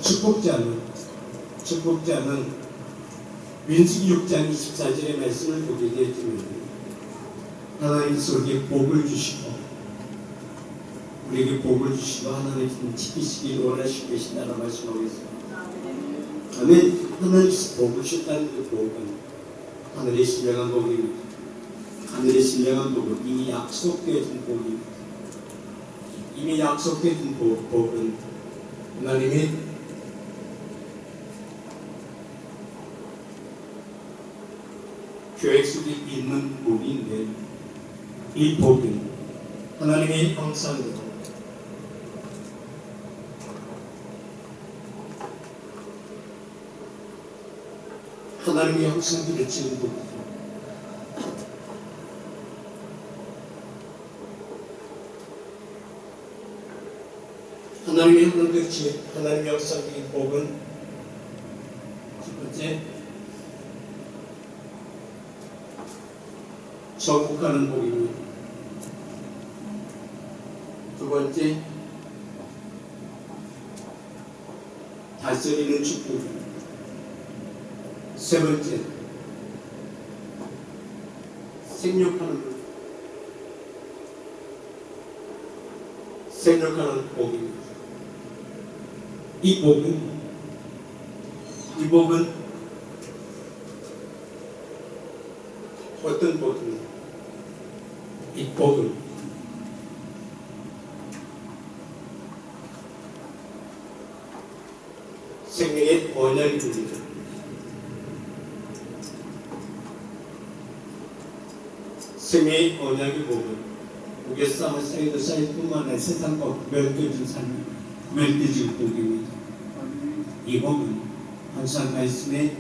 축복자는 민수기 6장 24절의 말씀을 보게 되었지만 하나님께서 우리에게 복을 주시고 우리에게 복을 주시고 하나님께서 지키시길 원하시고 계신다고 말씀하고 있습니다. 아멘. 하나님께서 복을 주셨다는 그 복은 하늘의 신령한 복입니다. 하늘의 신령한 복은 이미 약속되어진 복입니다. 이미 약속되어진 복은 하나님의 계획 속에 있는 복인데 이 복은 하나님의 형상으로 하나님의 형상으로 지은 복이죠. 하나님의 형상적인 복은 첫 번째 정복하는 복입니다. 두 번째 다스리는 축복입니다. 세 번째 생육하는 복입니다. 이 복은 어떤 복입니까? 이 복은 생명의 언약입니다. 생명의 언약의 복은 우리의 싸움을 쌓이도 쌓일 뿐만 아니라 세상과 구별되어진 삶이 구별되어진 복입니다. 이 복은 항상 말씀의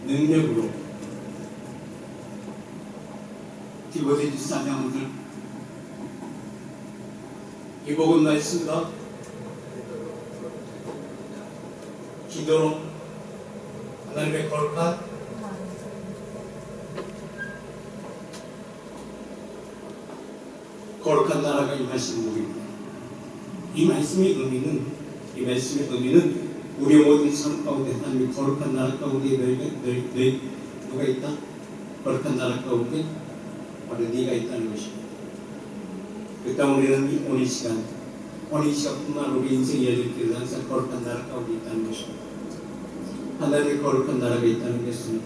능력으로 디모데 4장 5절 이 복은 말씀과 기도로 하나님의 거룩한 나라가 임하시는 복입니다. 이 말씀의 의미는 우리의 모든 삶 가운데 하나님의 거룩한 나라 가운데 너희 누가 있다? 거룩한 나라 가운데 바로 네가 있다는 것입니다. 그렇다면 우리는 오늘 시간뿐만 우리 인생의 여정길은 항상 거룩한 나라 가운데 있다는 것입니다. 하나님의 거룩한 나라가 있다는 것은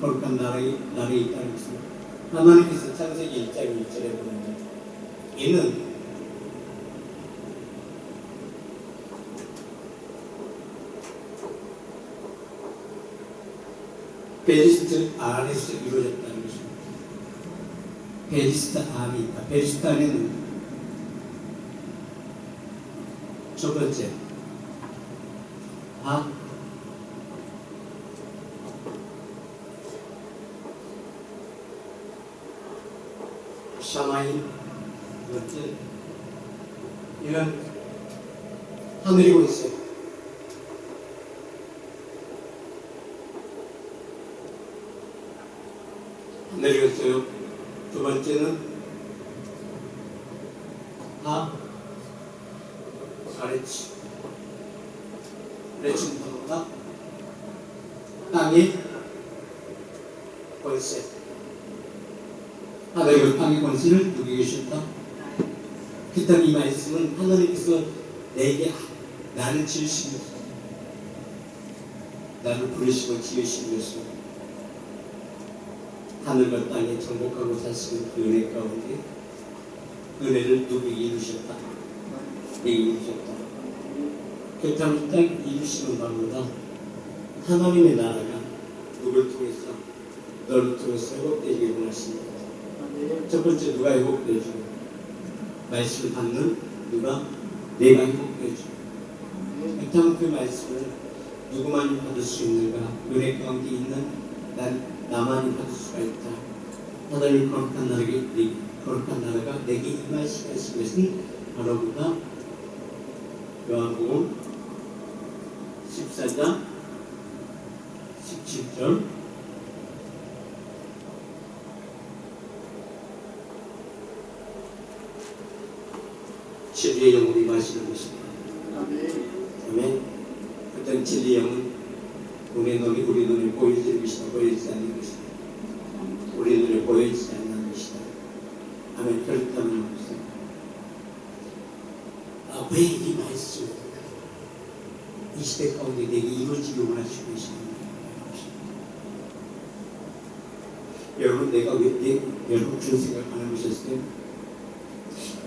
거룩한 나라에 있다는 것은 하나님께서 창세기 1장 1절에 보면 이는 베리스트 안에서 이루어졌다는 것입니다. 베리스트 안이 있다. 베리스트 안에는 첫 번째 샤마임 두 번째 이는 하늘이고 있어요. 하늘이었어요. 두 번째는 아래치 레춘파가 땅의 권세 하나님의 땅의 권세를 누구에게 주셨다? 그렇다면 이 말씀은 하나님께서 내게 나를 지으신 것입니다. 나를 부르시고 지으신 것입니다. 하늘과 땅에 정복하고 사시는 그 은혜 가운데 은혜를 누구에게 이루셨다? 내게 이루셨다. 그렇다면 땅 이루시는 바보다 하나님의 나라가 누굴 통해서 너를 통해서 회복되기를 원하십니다. 첫 번째 누가 회복되어주고 말씀을 받는 누가? 내가 회복되어주고 그렇다면 그 말씀을 누구만이 받을 수 있는가? 은혜 가운데 있는 나만이 받을 수가 있다. 하나님의 거룩한 나라가 내게 임하시게 하신 것은 바로 그가 요한복음 14장 17절 치유의 영혼이 임하시는 것입니다. 아멘. 그때 어떤 진리 영은 우리 눈에 보이지 않는 것이다. 우리 눈에 보이지 않는 것이다. 아멘. 그렇다면 왜 이 말씀을 이 시대 가운데 내게 이루어지기 원하시고 계시는 여러분, 여러분 그런 생각 안 해보셨어요?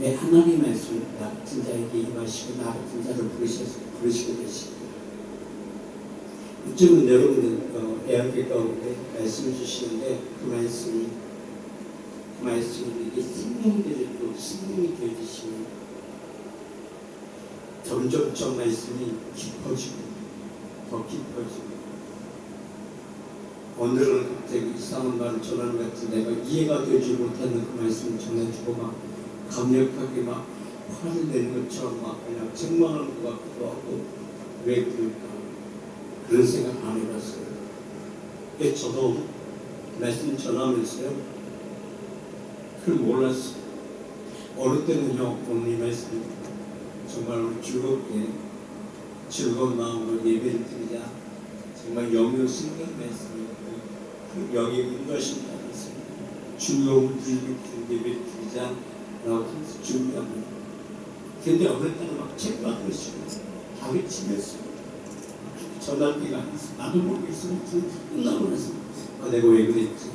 왜 하나님의 말씀을 나 같은 자에게 임하시고 나 같은 자를 부르시고 계십니다. 요즘은 여러분들 애학교 가운데 말씀을 주시는데 그 말씀이 내게 생명이 되어지시면 점점 저 말씀이 깊어지고 더 깊어지고 오늘은 갑자기 이상한 말을 전하는 것 같은 내가 이해가 되지 못하는 그 말씀을 전해주고 막 강력하게 막 화를 내는 것처럼 막 그냥 책망하는 것 같기도 하고 왜 그럴까 그런 생각 안 해봤어요. 저도 말씀 전하면서요 그걸 몰랐어요. 어느 때는요 오늘 이 말씀 정말 즐겁게 즐거운 마음으로 예배를 드리자 정말 영영 생명 말씀이고 영의 인도하신 따라서 즐거운 예배를 드리자 라고 항상 준비합니다. 근데 어느 때는 막 책망을 시고 다그치면서 전할 때가 아니었어. 나도 모르겠어. 끝나고 나서 내가 왜 그랬지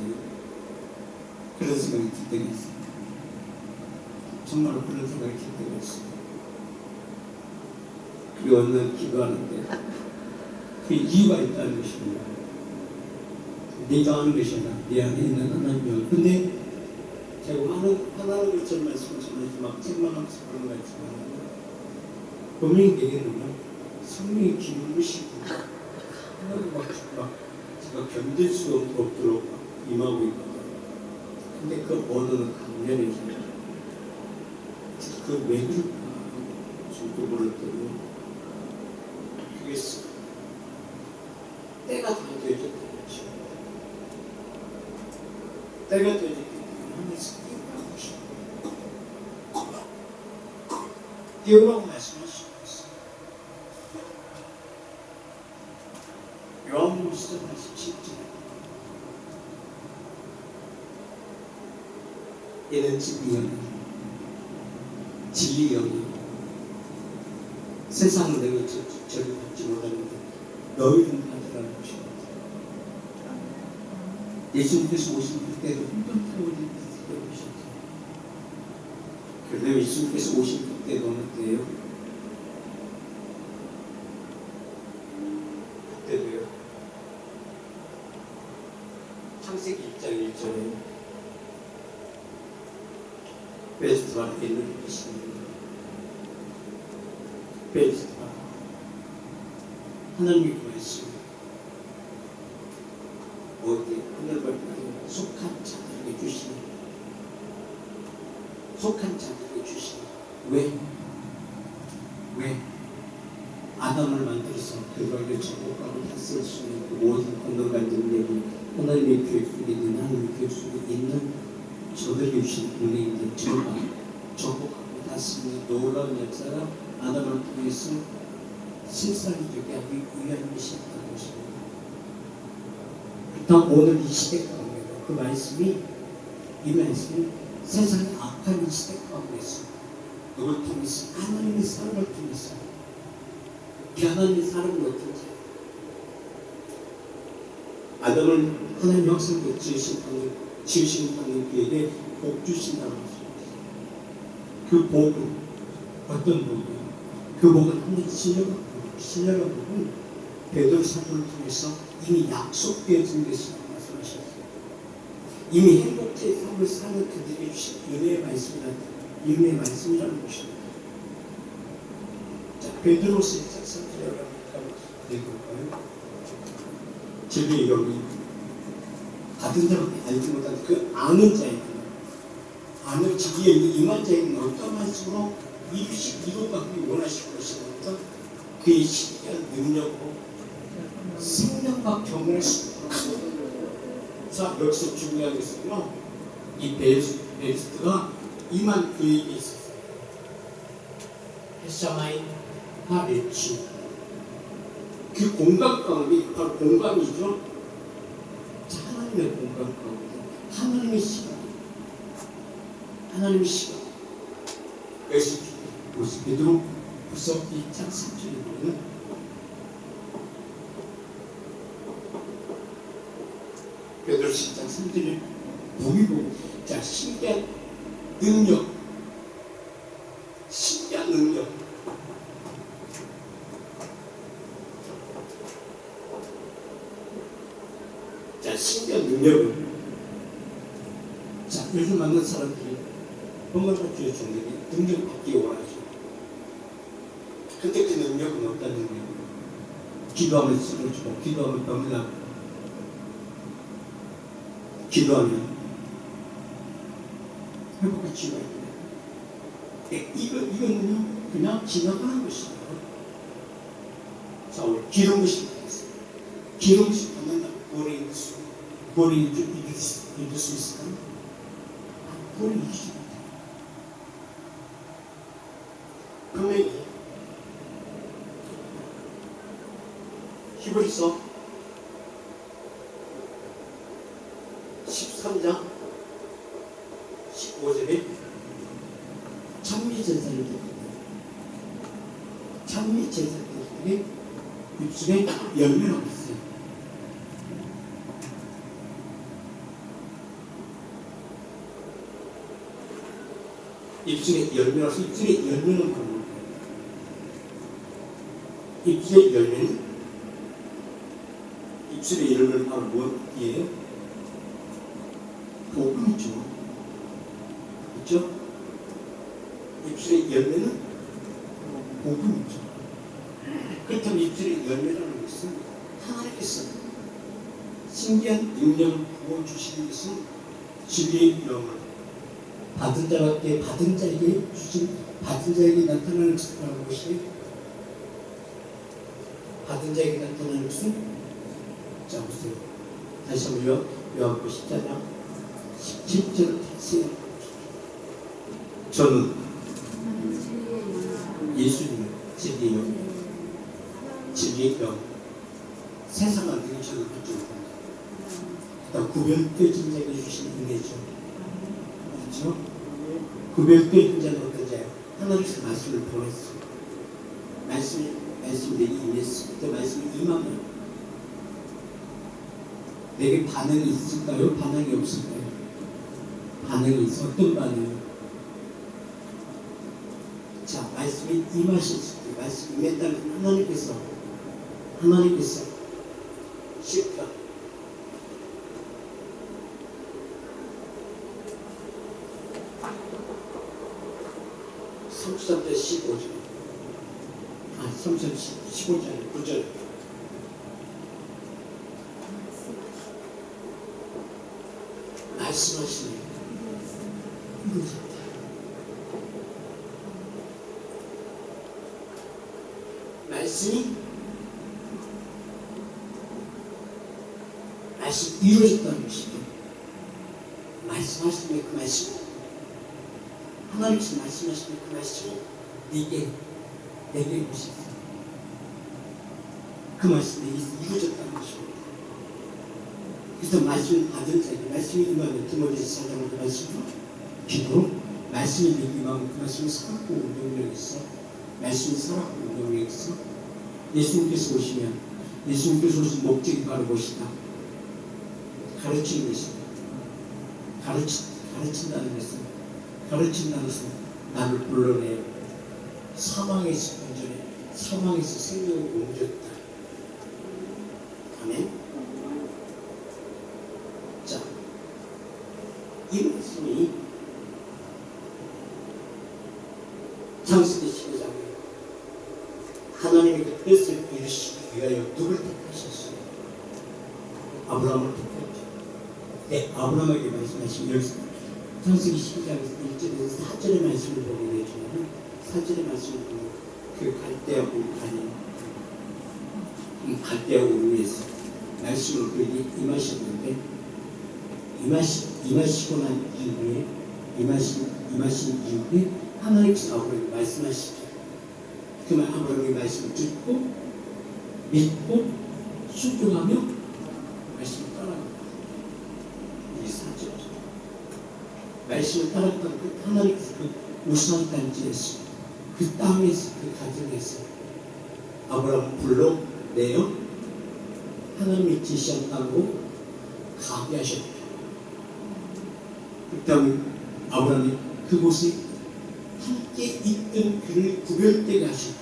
그런 생각이 들 때가 있어요. 정말로 그런 생각이 들 때가 있어요. 그리고 어느 날 기도하는데 그 이유가 있다는 것입니다. 네가 하는 것이다. 네 안에 있는 하나님이야. 근데 제가 하나님을 전 말씀을 전하지 막 책망하면서 그런 거 있지만 분명히 내게는요 성령의 기름을 싣고 하나님 막 제가 견딜 수 없도록 임하고 있거든요. 근데 그 언어는 강렬해져요. 그 왜 그럴까 저도 모르겠더니 그게 때가 다 되어졌다는 거죠. 때가 되어졌기 때문에 하나님께서 깨우라고 하시고 깨우라고 말씀하시고 있어요. 요한복음 10장 17절 얘는 진리 영이요 세상은 내가 저를 받지 못하는데 너희는 받으라는 것입니다. 예수님께서 오실 때도 혼돈하고 오셨어요. 그런데 예수님께서 오실 때도 어느 때예요? 그때도요. 창세기 1장 1절에 베스트와 일을 하시는 베스트와 하나님의 말씀 어디 하늘과 땅에 속한 자들에게 주시는 속한 자들에게 주시는 왜 아담을 만들어서 그들에게 천국과를 다스릴 수 있는 그 모든 권능과 능력이 하나님의 교육 속에 있는 하나님의 교육 속에 있는 저들에게 주신 은혜인데 천국하고 다스리는 놀라운 역사가 아담을 통해서 실상이 되게 하기 위한 것이었다는 것입니다. 일단 오늘 이 시대 가운데 그 말씀이 이 말씀이 세상의 악한 이 시대 가운데서 누굴 통해서 하나님의 사람을 통해서 그 하나님의 사람은 어떤지 아담을 하나님 형상대로 지으신 하나님 그에게 복 주신다는 것입니다. 그 복은 어떤 복이요? 그 복은 하나님 신령한 복은 베드로 사도를 통해서 이미 약속되어진 것이라고 말씀하셨어요. 이미 행복자의 삶을 사는 그들에게 주신 은혜의 말씀이라는 것입니다. 자, 베드로서의 작성자라고 읽어볼까요? 진리 여기 같은 사람 알지 못한 그 아는 자에게 아는 진리에 임한 자에게는 어떤 말씀으로 이루어가기 원하시고 계시니까 그의 신기한 능력으로 생명과 경험을 수고하고 자 여기서 중요한 것은요 이 베스트가 임한 그에게 있었어요. 헤샤마인 하레치 그 공간 가운데 바로 공간이죠. 하나님의 공간 가운데 하나님의 시간, 하나님의 시간. 그래서 베드로 후서 2장 3절에 보면 베드로 10장 3절에 보기 보고 자 신기한 능력, 신기한 능력. 자 신기한 능력은 자 요즘 만난 사람들이 본문학교의 종들이 능력 받기 원하죠. 근데 그 능력은 어떤 능력? 기도하면 쓰러지고 기도하면 병이 나고 기도하면 회복의 치유가 있다. 이거는요 그냥 지나가는 것이에요. 자 우리 기름 부심 받았어요. 기름 부심 받는다고 그거를 이길 수 있을까요? 그걸 이기지 못해요. 분명히 히브리서 13장 15절에 찬미제사를 드리고 찬미제사를 드리고 입술에 열매라고 있어요. 입술에 열매라서 입술에 열매는 뭐예요? 입술의 열매는 입술의 열매는 바로 뭐예요? 복음이죠. 그렇죠? 입술의 열매는 복음이죠. 그렇다면 입술의 열매라는 것은 하나님께서 신기한 능력을 부어주시는 것은 진리의 영을 받은 자에게 주신 받은 자에게 나타나는 것이라는 것이 받은 자에게 나타나는 것은 자 보세요. 다시 한번 요한복음 10장 17절 다시 저는 예수님을 진리의 영 세상을 능력을 받지 못합니다. 그다음 구별되어진 자에게 주신 은혜죠. 그렇죠? 구별되어진 자는 어떤 자예요? 하나님께서 말씀을 보냈어요. 말씀이 내게 임했어요. 그 말씀이 임하면 내게 반응이 있을까요? 반응이 없을까요? 반응이 있어. 어떤 반응이요? 자, 말씀이 임하셨을 때, 말씀이 임했다는 하나님께서 쉽다. 성수장 때 15절. 15절, 9절. 말씀하시네. 이루어졌다. 말씀이 이루어졌다는 것이죠. 말씀하시면 그 말씀, 하나님께서 말씀하시면 그 말씀이 내게 오셨어요. 그 말씀이 이루어졌다는 것입니다. 그래서 말씀을 받은 자에게 말씀이 임하면 디모데서 4장의 말씀으로 기도 말씀이 임하면 그 말씀이 살았고 운동력이 있어. 말씀이 살았고 운동력이 있어. 예수님께서 오시면 예수님께서 오신 목적이 바로 무엇이다? 가르치는 것입니다. 가르친다는 것은 나를 불러내 사망에서 건져내 사망에서 생명을 옮겼다. 아멘. 자, 이 말씀이 창세기 12장에 하나님의 그 뜻을 이루시기 위하여 누굴 택하셨어요? 아브라함을 택했죠. 네, 아브라함에게 말씀하신 여기서 창세기 12장에서 1절에서 4절의 말씀을 보게 되지만 4절의 말씀을 보면 그 갈대아 우르 이 갈대아 우르에서 말씀을 그에게 임하셨는데 임하시고 난 이후에 임하신 이후에 하나님께서 아브라함에게 말씀하시죠. 그 아브라함의 말씀을 듣고 믿고 순종하며 말씀을 따라갑니다. 이 4절 말씀을 따랐던 그 하나님께서 그 우상 단지에서 그 땅에서 그 가정에서 아브라함을 불러내어 하나님이 지시한 땅으로 가게 하셨다. 그 다음에 아브라함이 그곳에 함께 있던 그를 구별되게 하셨죠.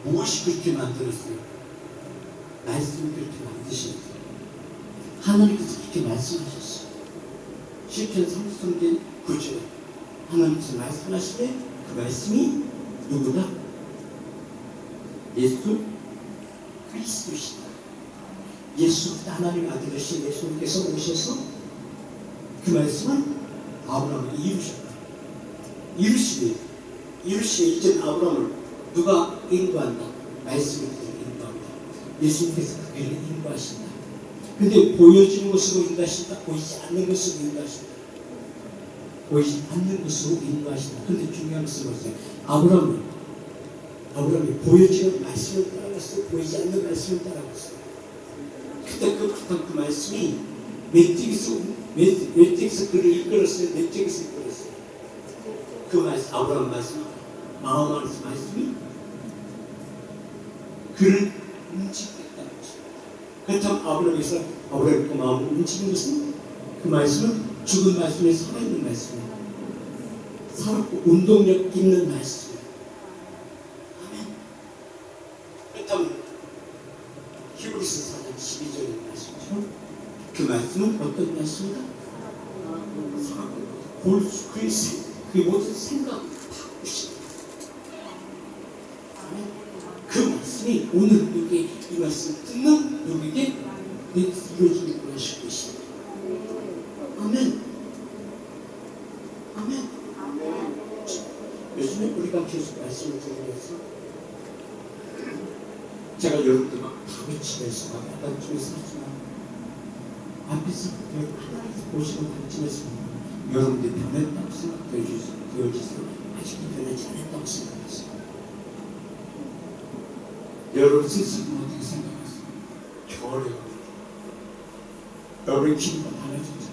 무엇이 그렇게 만들었어요? 말씀이 그렇게 만드셨어요. 하나님께서 그렇게 말씀하셨어요. 시편 33편 9절 하나님께서 말씀하시되 그 말씀이 누구다? 예수 그리스도시다. 예수 하나님의 아들 되신 예수님께서 오셔서 그 말씀을 아브라함을 이루셨다. 이루시니 이제 아브라함을 누가 인도한다? 말씀이 인도한다. 예수님께서 그 길을 인도하신다. 근데 보여지는 것으로 인도하신다. 보이지 않는 것으로 인도하신다. 보이지 않는 것으로 인도하신다. 근데 중요한 것은 뭐죠? 아브라함이 보여지는 말씀을 따라갔어요. 보이지 않는 말씀을 따라갔어요. 그때 그 말씀이 맷집에서 그를 이끌었어요. 맷집에서 이끌었어요. 그 말씀, 아브라함 말씀, 마음 안에서 말씀이 그를 움직였다는 것입니다. 그렇다면 아브라함이 그 마음을 움직인 것은 그 말씀은 죽은 말씀에 살아있는 말씀이에요. 살았고 운동력 있는 말씀이에요. 아멘. 그렇다면 히브리서 4장 12절의 말씀처럼 그 말씀은 어떤 말씀이다? 그의 모든 생각을 바꾸시다. 그 말씀이 오늘 누구에게 이 말씀을 듣는 누구에게 이루어지는 것일 것이다. 아멘. 아멘. 요즘에 우리가 계속 말씀을 들으면서 제가 여러분들 막 밤에 집에서 막 야단집에서 하지만 앞에서 하나님께서 보시는 관점에서 여러분들 변했다고 생각되어지세요. 아직도 변하지 않았다고 생각하세요. 여러분 스스로 어떻게 생각하세요? 겨울에 여러분의 기분가 달라졌죠.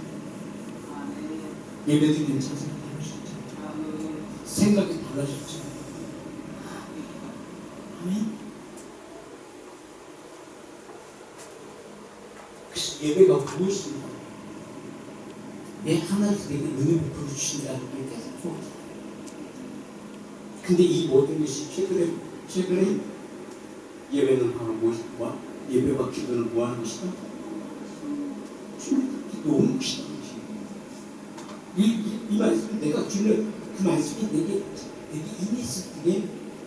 예배드리는 자세가 달라졌죠. 생각이 달라졌죠. 아멘. 그래서 예배가 무엇입니까? 내 하나님께서 내게 은혜를 부어주신다는 게 계속 좋아져. 근데 이 모든 것이 최근에 예배는 바로 무엇일까? 예배와 기도는 뭐 하는 것이다? 주님께 놓은 것이다. 이 말씀 내가 주는 그 말씀이 내게 임했을 때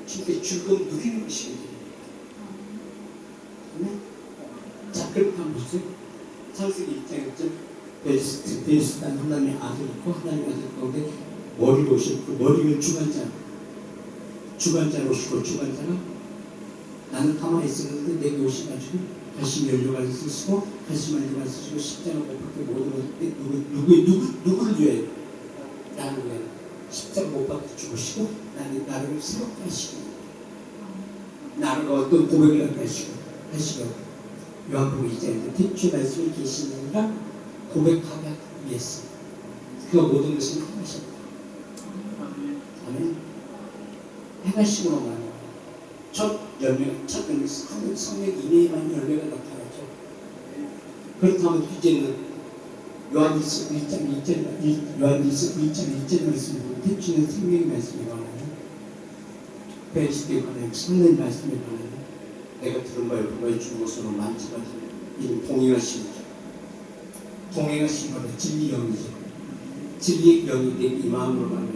주님께 즐거움 누리는 것이거든요. 자, 그렇다면 보세요. 창세기 1장 1절 베스단 하나님의 아들 있고 하나님의 아들 가운데 머리를 오셨고 머리는 주관자로 오시고 주관자가 나는 가만히 있었는데 내게 오셔가지고 다시 연료관을 쓰시고 다시 연료관을 쓰시고 십자가 못 박게 모든 것을 누구를 위해 나를 위해 십자가 못 박게 죽으시고 나를 새롭게 하시고 나를 어떤 고백을 하게 하시고 요한복음 2장에 대추 말씀이 계시니까 고백하기 위해서 그가 모든 것을 행하셨다. 아멘. 행하심으로 말하면 첫 성령 이내에만 열매가 나타나죠. 그렇다면 이제는 요한일서 1장 1절 말씀을 보면 대추는 생명의 말씀에 관하여 베리스도에 관하여 성령 말씀에 관하여 내가 들은 바에 보여 준 것으로 만지마지 이는 동행하신 바로 진리 영이죠. 진리의 영이 내게 이 마음으로 말하면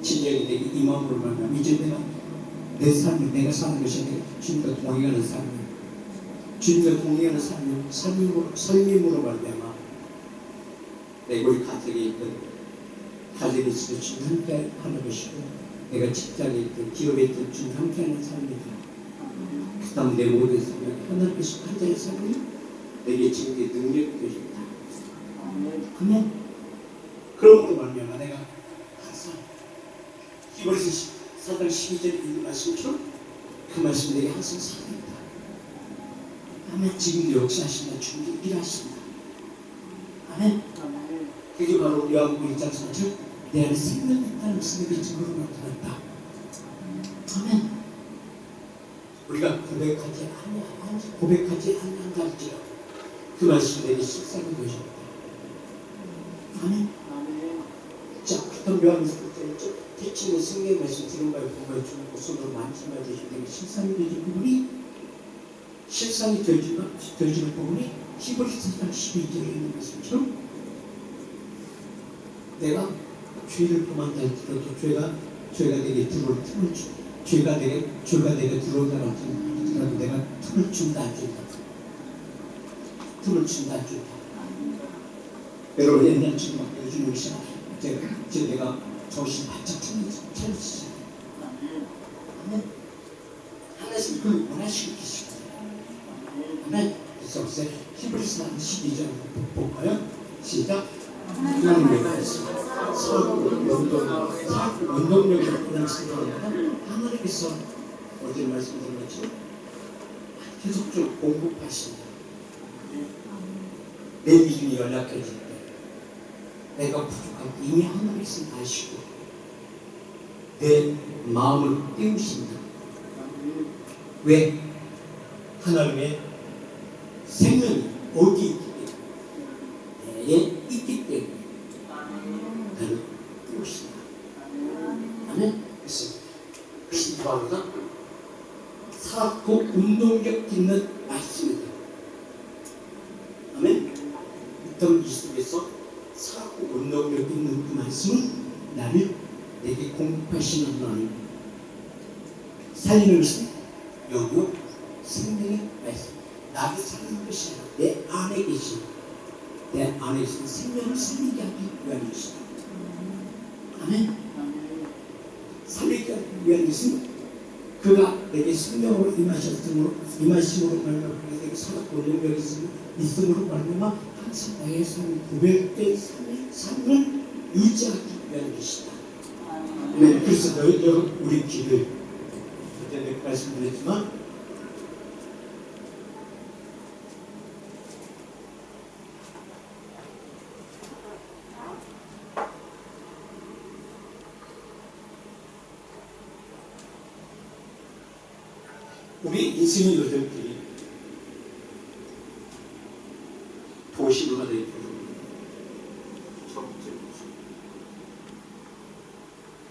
진리의 영이 내게 이 마음으로 말하면 이제 내 삶이 내가 사는 것이 아니라 주님과 동행하는 삶이에요. 주님과 동행하는 삶임으로 말하면 내가 우리 가정에 있던 가정에 있을 때 주님 함께 하는 것이고 내가 직장에 있던 기업에 있던 주님 함께 하는 삶이다. 그 다음 내 모든 삶을 하나님께서 한 자의 삶이 내게 지금의 능력이 되셨다. 아멘. 그러므로 말미암아 내가 항상 히브리서 4장 12절에 있는 말씀처럼 그 말씀 내게 항상 살아있다. 아멘. 지금도 역사하신다. 주님이 일하신다. 아멘. 그게 바로 요한복음 1장 4절 내 안에 생명이 있다는 것을 내게 증거로 나타났다. 아멘. 우리가 고백하지 아니한다 할지라도 그 말씀 내게 실상이 되셨다. 아멘. 자, 그럼 요한복음 1장 대칭의 성경의 말씀 들은 바에 보면 주고 손으로 만지마 되신 되게 실상이 되신 부분이 실상이 되어지는 부분이 히브리서 4장 12절에 있는 말씀처럼 내가 죄를 범한다 할지라도 죄가 내게 들어올 틈을 주 죄가 내게 들어온다 할지라도 내가 틈을 준다 안 준다. 틈을 준다 안 준다. 여러분 옛날처럼 막 요즘 우리 시간 내가 정신 바짝 차리시죠. 아멘. 하나님 그걸 원하시고 계십니다. 아멘. 그래서 히브리서 12장 볼까요? 시작. 하나님의 말씀 원동력이 없는 생각입니다. 하나님께서 어제 말씀드린 것처럼 계속적으로 공급하신다. 내 믿음이 연락해질 때 내가 부족한 이미 하나님께서 아시고 내 마음을 띄우신다. 왜? 하나님의 생명이 어디 있기 때문에 나는 띄우신다. 아멘. 그것이 바로 살았고 운동력 있는 말씀이다. 아멘. 어떤 이 속에서 살았고 운동력 있는 그 말씀은 내게 공급하시는 하나님. 살리는 것은 영역 생명의 말씀. 나를 살리는 것이 아니라 내 안에 계신 생명을 살리게 하기 위한 것이다. 아멘. 살리게 하기 위한 것은 그가 내게 생명으로 임하심으로 말미암아 내게 살았고 능력이 있음으로 말미암아 항상 나의 삶이 구별된 삶을 유지하기 위한 것이다. 네, 그래서 우리 길을 그때 내가 말씀드렸지만 우리 인생의 여정길이 도시로가 되어 있고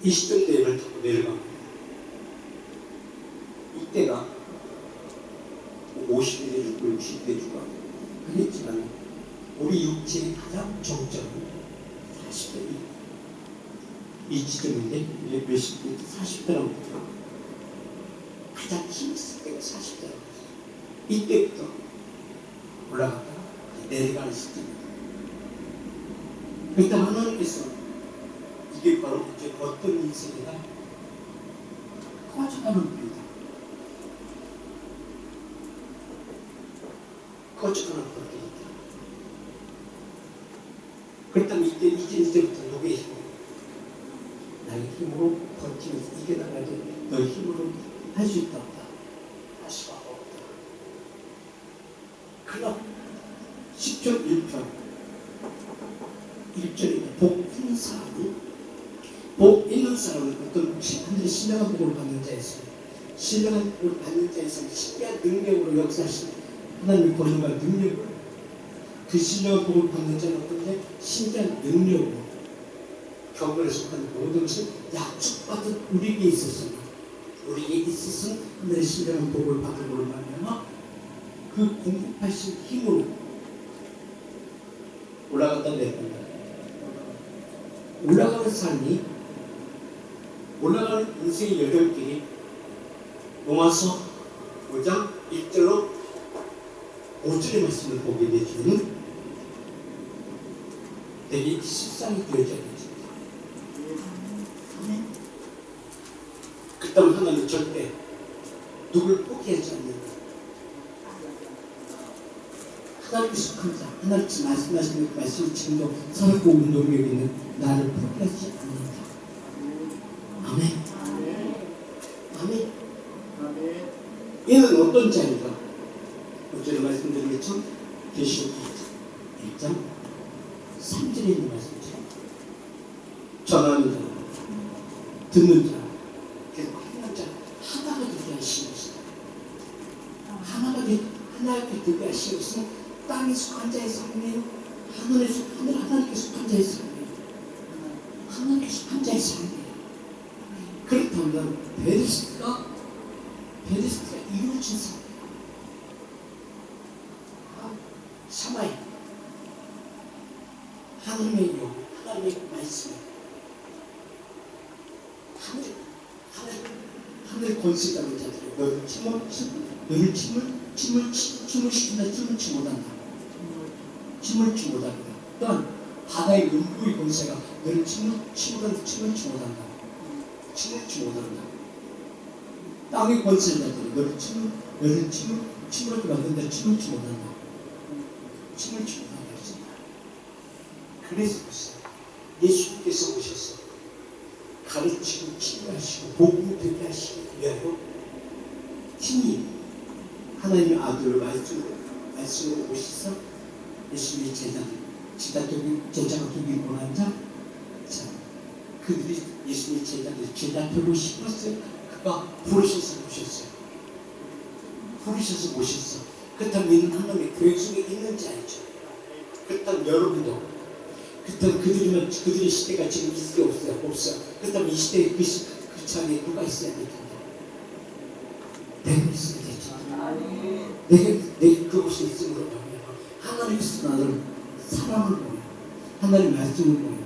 이 시점 내를 타고 내려갑니다. 이때가 50대 죽고 60대 죽고 하겠지만 우리 육체의 가장 정점은 40대입니다. 이 지점인데 이제 몇십 대 40대라고 부터 가장 힘있을 때가 40대라고 이때부터 올라갔다가 내려가는 시점입니다. 그러니까 하나님께서 이게 바로 이제 어떤 인생이다 커져가는 겁니다. 커져가는 겁니다. 그렇다면 이제부터 누구의 힘으로 나의 힘으로 버티면서 이겨나가야 돼. 너의 힘으로 할 수 있다 없다. 할 수가 없다. 그럼 10절 1절에 복 있는 사람은 어떤 하늘의 신령한 복을 받는 자였어요. 신령한 복을 받는 자에서 신비한 능력으로 역사하시는 하나님의 권능과 능력으로 그 신령한 복을 받는 자는 어떤데 신비한 능력으로 경건에 속한 모든 것을 약속받은 우리에게 있었으니 하늘의 신령한 복을 받은 것을 말미암아 그 공급하신 힘으로 올라갔다 내려간다. 올라가는 삶이 올라가는 인생의 여정길이 로마서 5장 1절로 5절의 말씀을 보게 되시면 되게 실상이 되어져야 됩니다. 그렇다면 하나님은 절대 누굴 포기하지 않는다. 하나님께서 속한 자, 하나님께서 말씀하시는 그 말씀을 지금도 살았고 운동력이 있는 나를 포기하지 않는다. 아멘. 아멘. 아멘. 이는 어떤 자인가? 어제도 말씀드렸죠? 계시록 1장 3절에 있는 말씀이죠. 전하는 자, 듣는 자, 그리고 하는 자, 하나가 되게 하시는 것이다. 하나가 되게 하시는 것은 땅에 속한 자의 삶이에요. 하나님께 속한 자의 삶이에요. 하나님께 속한 자의 삶이에요. 그렇다면 베리스트가 이루어진 삶. 샤마이 하나님의 영, 하나님의 말씀, 하늘 권세 가진 자들이 너를 춤을 시킨다. 춤을 추 못한다. 춤을 추 못한다. 또한 바다의 음부의 권세가 너를 춤을 추 못한다. 춤을 추 못한다. 땅의 권세자들이 너를 춤을 만든다. 춤을 추 못한다. 춤을 추고 나가겠습니다. 그래서 예수님께서 오셔서 가르치고 치유하시고 복음을 되게 하시기 위하여 친히 하나님의 아들을 말씀으로 오셔서 예수님의 제자가 되기 원한 자, 그들이 예수님의 제자 되고 싶었어요. 그가 부르셔서 모셨어. 그렇다면 이는 하나님의 교회 속에 있는 자이죠. 그렇다면 여러분도, 그렇다면 그들의 시대가 지금 있을 게 없어요. 그렇다면 이 시대에 그 자리에 누가 있어야 될 텐데? 내가 있어야 되죠. 내가 그곳에 있음으로 하나님께서 나를 사랑을 보여, 하나님 말씀을 보여,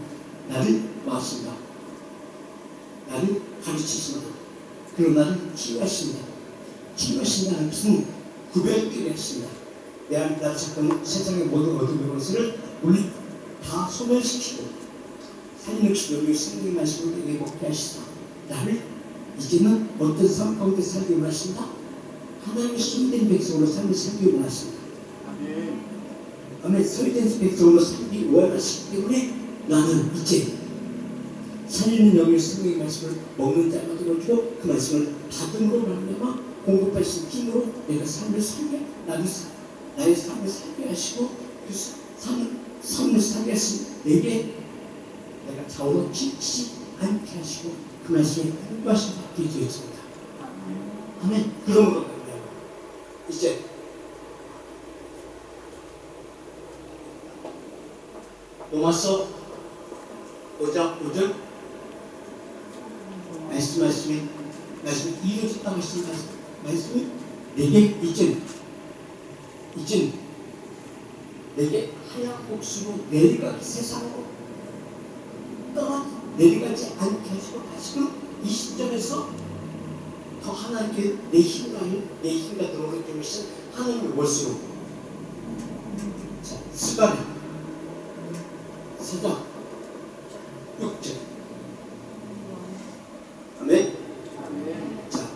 나를 마신다, 나를 가르치신다, 그리고 나를 치유하신다는 무슨 구별되게 하신다. 내 안에 나를 찾고 세상의 모든 어둠의 것을 우리 다 소멸시키고 살인육신 여기 성령의 말씀으로 내게 먹게 하시다. 나를 이제는 어떤 삶 가운데 살기 원하신다. 하나님의 소유된 백성으로 삶을 살기 원하신다. 아멘. 소유된 백성으로 살기 원하시기 때문에 나는 이제 살리는 영의 성령의 말씀을 먹는 자가 되어주고 그 말씀을 받음으로 말미암아 공급하신 힘으로 내가 삶을 살게, 나의 삶을 살게 하시고 그 삶을 살게 하신 내게 내가 좌우로 지치지 않게 하시고 그 말씀에 공부하신 받게 되었습니다. 아멘. 그러므로 이제 로마서 5장 말씀이 이루어졌다고 하신 말씀이 내게 이젠 내게 하얀 복수로 내려가기 세상으로 내려가지 않게 하시고 다시금 이 시점에서 더 하나님께 내 힘과 들어오기 때문에 하나님의 월수로 스가랴 4장 6절 아멘. 자,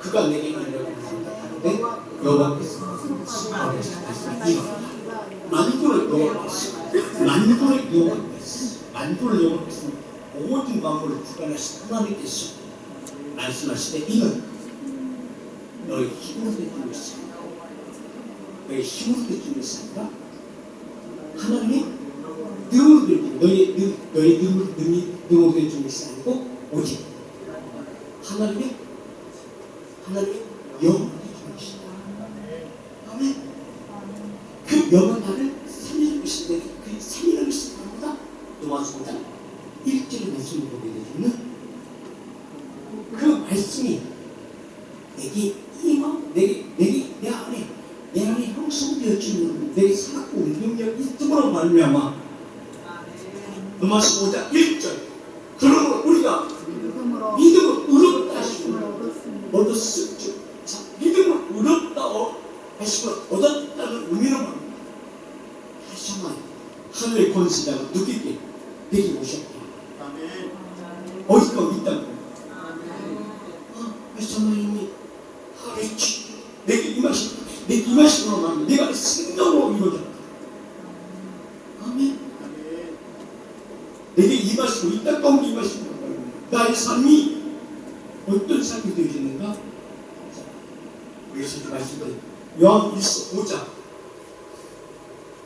그가 내게 이르라고 하는데 여호와께서 만군의 여호와께서 모든 만물을 주관하신 하나님께서 말씀하시되 이는 너의 힘으로 되는 것이 아니라 너의 힘으로 되는 것이 아니라 하나님이 능으로 되는 너의 능으로 되는 것이 아니고 오직 하나님의 영으로 되는 것이다. 아멘. 그 영은 나를 살리는 것인데 그 살리는 것이 바로다. 로마서 5장 1절의 말씀을 보게 되면 그 말씀이 내게 내 안에 형성되어지는 내게 살았고 능력이 있음으로 말미암아 로마서 5장 1절 그러므로 우리가 믿음을 의롭다 하시고 얻었을지 믿음을 의롭다 하시고 얻었다는 의미로 말합니다. 다시 한번 하늘의 권세자가 누구에게 내게 오셨다. 어디가 있다고 하나님이 내게 임하시고 말합니다. 내가 생명으로 이루어졌다. 아멘. 내게 임하시고 이 땅 가운데 임하시고 나의 삶이 어떤 삶이 되어지는가? 그래서 말씀드린 요한 1서 5장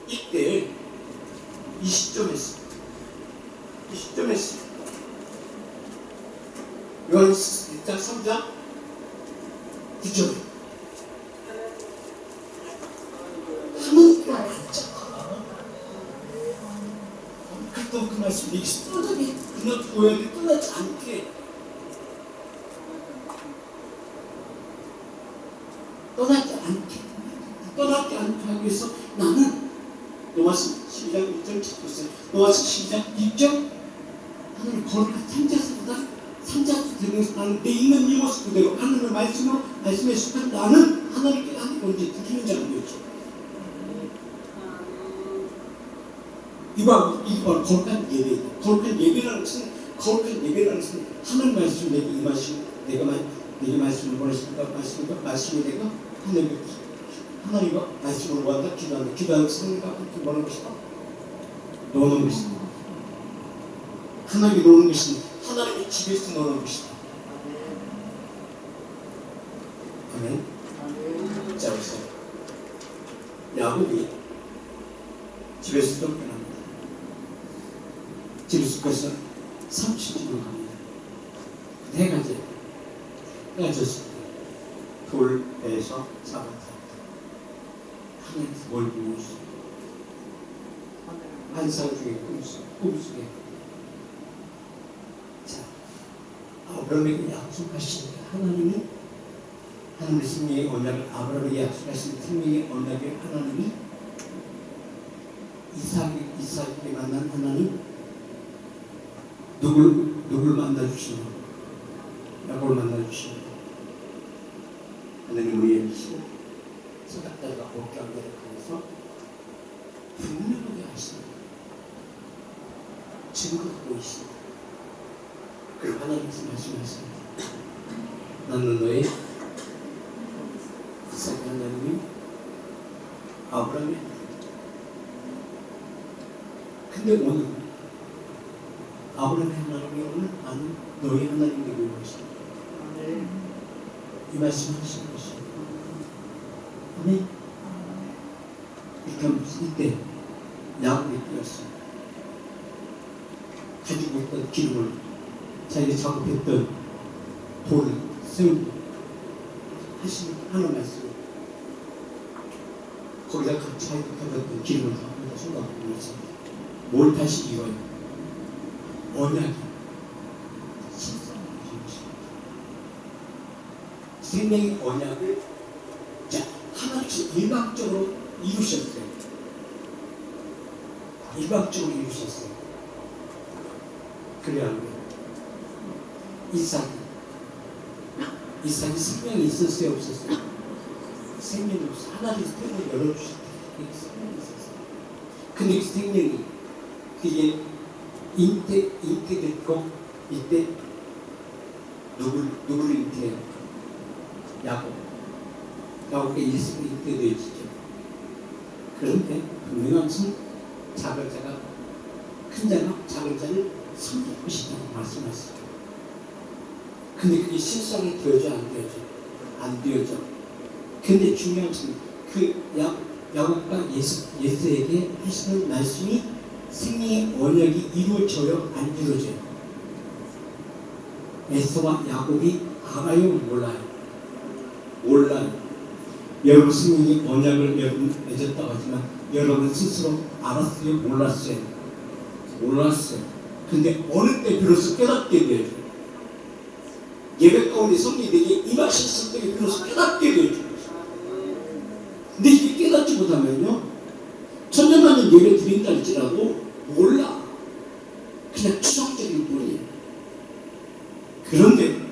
이때 이 시점에서 요한 1장 3장 9절에 하나님과 알잖아. 그래도 그 말씀이 끝나지 고역이 끝나지 않게 떠나지 않게 하기 위해서 나는 로마서 12장 1절 찾고 있어요. 로마서 12장 1절 하나님 거룩한 삼자서보다 삼자도 되면서 나는 내 있는 이 모습 그대로 하나님의 말씀으로 말씀에 속한 나는 하나님께 하는 건지 드리는 자가 되었죠. 이거 거룩한 예배다. 거룩한 예배라는 것은 하나님 말씀 내게 임하시고 내게 말씀을 보내십니까? 말씀이 내가 하나님과 말씀을 모았다. 기도하는 성령과 함께 뭐하는 것이다? 노는 것이다. 하나님이 노는 것이다. 하나님의 집에서 노는 것이다. 아멘. 자, 그래서 야곱이 집에서 쫓겨납니다. 집에서 그래서 30주로 갑니다. 해가 졌을 때 돌에서 잡았다. 하나님께서 뭘 보여주시죠? 환상 중에 꿈속에 자, 아브라함에게 약속하신 하나님의 생명의 언약을 아브라함에게 약속하신 생명의 언약을 하나님이 이삭에게 만난 하나님 누굴 만나주시노? 야곱을 만나주시노? 하나님 우리의 미시고 서각달과 복귀하기를 통해서 분명하게 하십니다. 증거가 보이십니다. 그리고 하나님께서 말씀하십니다. 나는 너의 이삭의 하나님이 아브라함의 하나님. 근데 오늘 아브라함의 하나님이 오늘 나는 너의 하나님 되고 있는 것입니다. 이 말씀을 하시는 것입니다. 아멘. 이렇게 하면서 이때 야곱이 뛰었습니다. 가지고 있던 기름을 자기가 작업했던 돌을 세우고 하는 말씀 거기다 자기가 가졌던 기름을 다 거기다 쏟아붓고 있습니다. 뭘 다시 이뤄요? 언약이 신성한 것입니다. 생명의 언약을 하나님께서 일방적으로 이루셨어요. 그래야 합니다. 이삭이 생명이 있었어요? 없었어요? 생명이 없어요. 하나님께서 생명을 열어주셨어요. 생명이 있었어요. 근데 그 생명이 그게 잉태됐고 이때 누구를 잉태해요? 야곱의 일생이 잉태되어지죠. 그런데 분명한 작은 자가 큰 자가 작은 자를 섬길 것이라고 말씀하시죠. 근데 그게 실상이 되어져 안 되어져. 근데 중요한 것은 그 야곱과 예수에게 하시는 말씀이 생명의 언약이 이루어져요? 안 이루어져요? 에서와 야곱이 알아요? 몰라요. 여러분 생명의 언약을 여러분 맺었다고 하지만 여러분 스스로 알았어요? 몰랐어요. 근데 어느 때 비로소 깨닫게 돼요. 예배 가운데 성령에게 임하셨을 때 비로소 깨닫게 돼요. 근데 이게 깨닫지 못하면요, 천년만년 예배 드린다 할지라도 몰라. 그냥 추상적인 뿐이에요. 그런데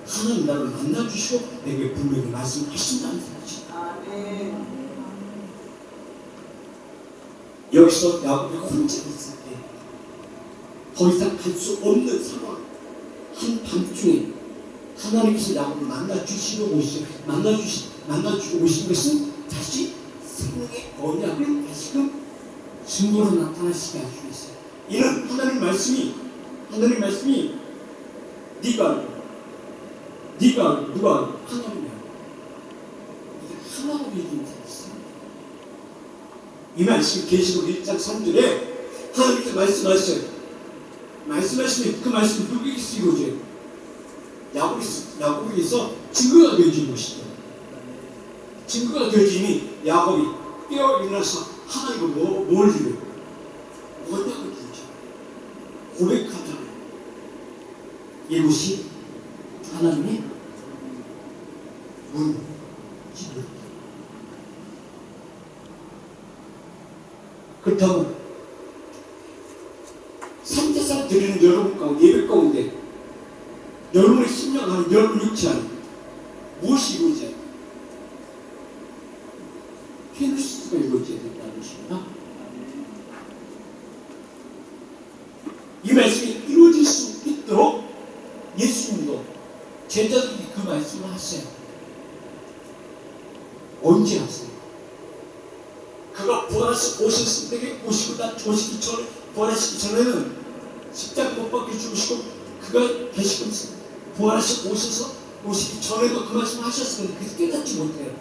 하나님 나를 만나주시고 내게 분명히 말씀하신다는 사실. 여기서 야곱이 혼자 있을 때 더 이상 갈 수 없는 상황, 한밤중에 하나님께서 야곱을 만나주시고 오신 것은 다시 생명의 언약을 다시금 증거로 나타나시게 할 수 있어요. 이는 하나님 말씀이 네가 누가 하나님이야. 이 말씀이 계시록 1장 3절에 하나님께 말씀하셨어요. 말씀하시면 그 말씀이 누구에게 쓰이고죠? 야곱에게서 증거가 되어진 것이죠. 증거가 되어지니 야곱이 깨어 일어나서 하나님을 뭘 드려요? 뭐라고 드리죠? 고백하잖아요. 이것이 하나님의 문입니다. 그렇다면 삼재산 드리는 여러분 가운데, 예배 가운데 여러분의 심령 안에, 여러분의 육체 안에 무엇이 이루어져야 돼요? 페르시스가 이루어져야 된다는 것입니다. 이 말씀이 이루어질 수 있도록 예수님도 제자들이 그 말씀을 하세요. 언제 하세요? 그가 부활하시 오셨을 때, 오시기 전에, 부활하시기 전에는 십자가 못 박혀 죽으시고, 그가 계시고 부활하시고 오시기 전에도 그 말씀을 하셨으면 그래서 깨닫지 못해요.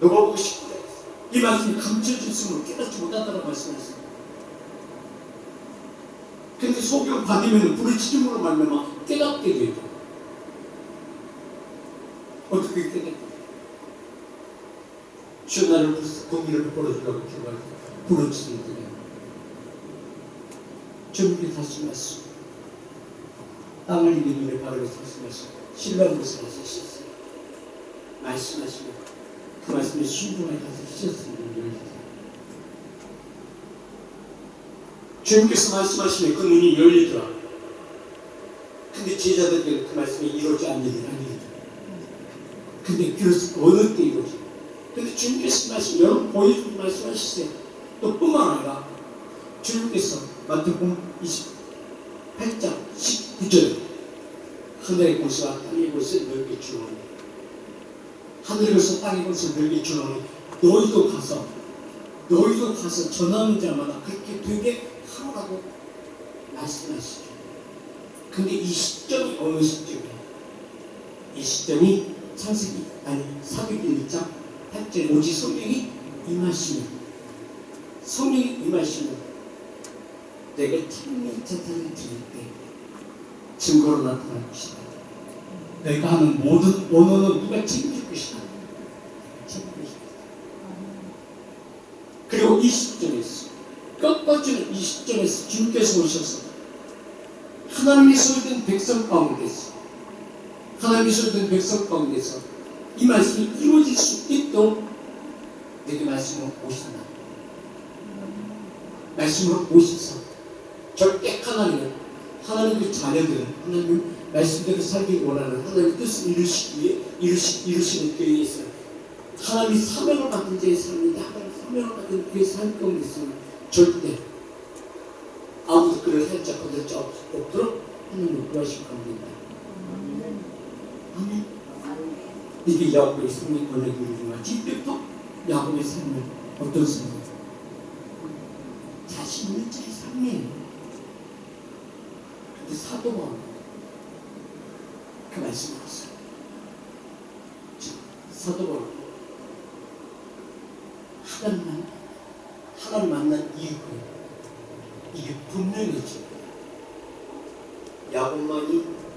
누가복음 19장 이 말씀이 감춰질 수는 깨닫지 못한다고 말씀하셨어요. 그런데 소경 받으면 불의 지짐으로 말미암아 깨닫게 되죠. 어떻게 깨닫게? 주여 나를 공의를 벌어주라고 기도할 때 부르짖을 때 주님께 다시 말씀 땅을 이는 눈에 바르게 말씀하시고 신뢰하는 것을 하셨어요. 말씀하시고 그 말씀에 순종하게 하셨습니다. 주님께서 말씀하시면 그 눈이 열리더라. 근데 제자들에게 그 말씀이 이루어지지 않는 일이 아니죠. 근데 그래서 어느 때 이루어지? 근데 주님께서 말씀, 여러분 보여주고 말씀하셨어요. 또 뿐만 아니라 주님께서 마태복음 28장 19절에 하늘의 곳과 땅의 곳을 넓게 주노니 하늘의 곳과 땅의 곳을 넓게 주노니 너희도 가서 전하는 자마다 그렇게 되게 하라고 말씀하시죠. 근데 이 시점이 어느 시점이에요? 이 시점이 사도행전 1장 8절 오직 성령이 임하시면 내가 참된 재산을 드릴 때 증거로 나타날 것이다. 내가 하는 모든 언어는 누가 책임질 것이다. 그리고 이 시점에서 끝까지는 이 시점에서 주님께서 오셔서 하나님이 소유된 백성 가운데서 이 말씀이 이루어질 수 있도록 내게 말씀으로 오신다. 말씀으로 오셔서 절대 하나님의 자녀들은 하나님 말씀대로 살기 원하는 하나님의 뜻을 이루시기 위해 이루시는 교회에서 하나님이 사명을 받은 자의 삶인데 하나님 사명을 받은 교회의 삶 가운데서는 절대 아무도 그를 살짝 건들 자 없도록 하나님을 구하실 겁니다. 아멘. 이게 야곱의 삶의 원래 이루어진 이때부터 야곱의 삶은 어떤 삶이에요? 자신 있는 자의 삶이에요. 근데 사도가 그 말씀을 하셨어요. 사도가 하나님 만난 이유가 이게 분명해져. 야곱만이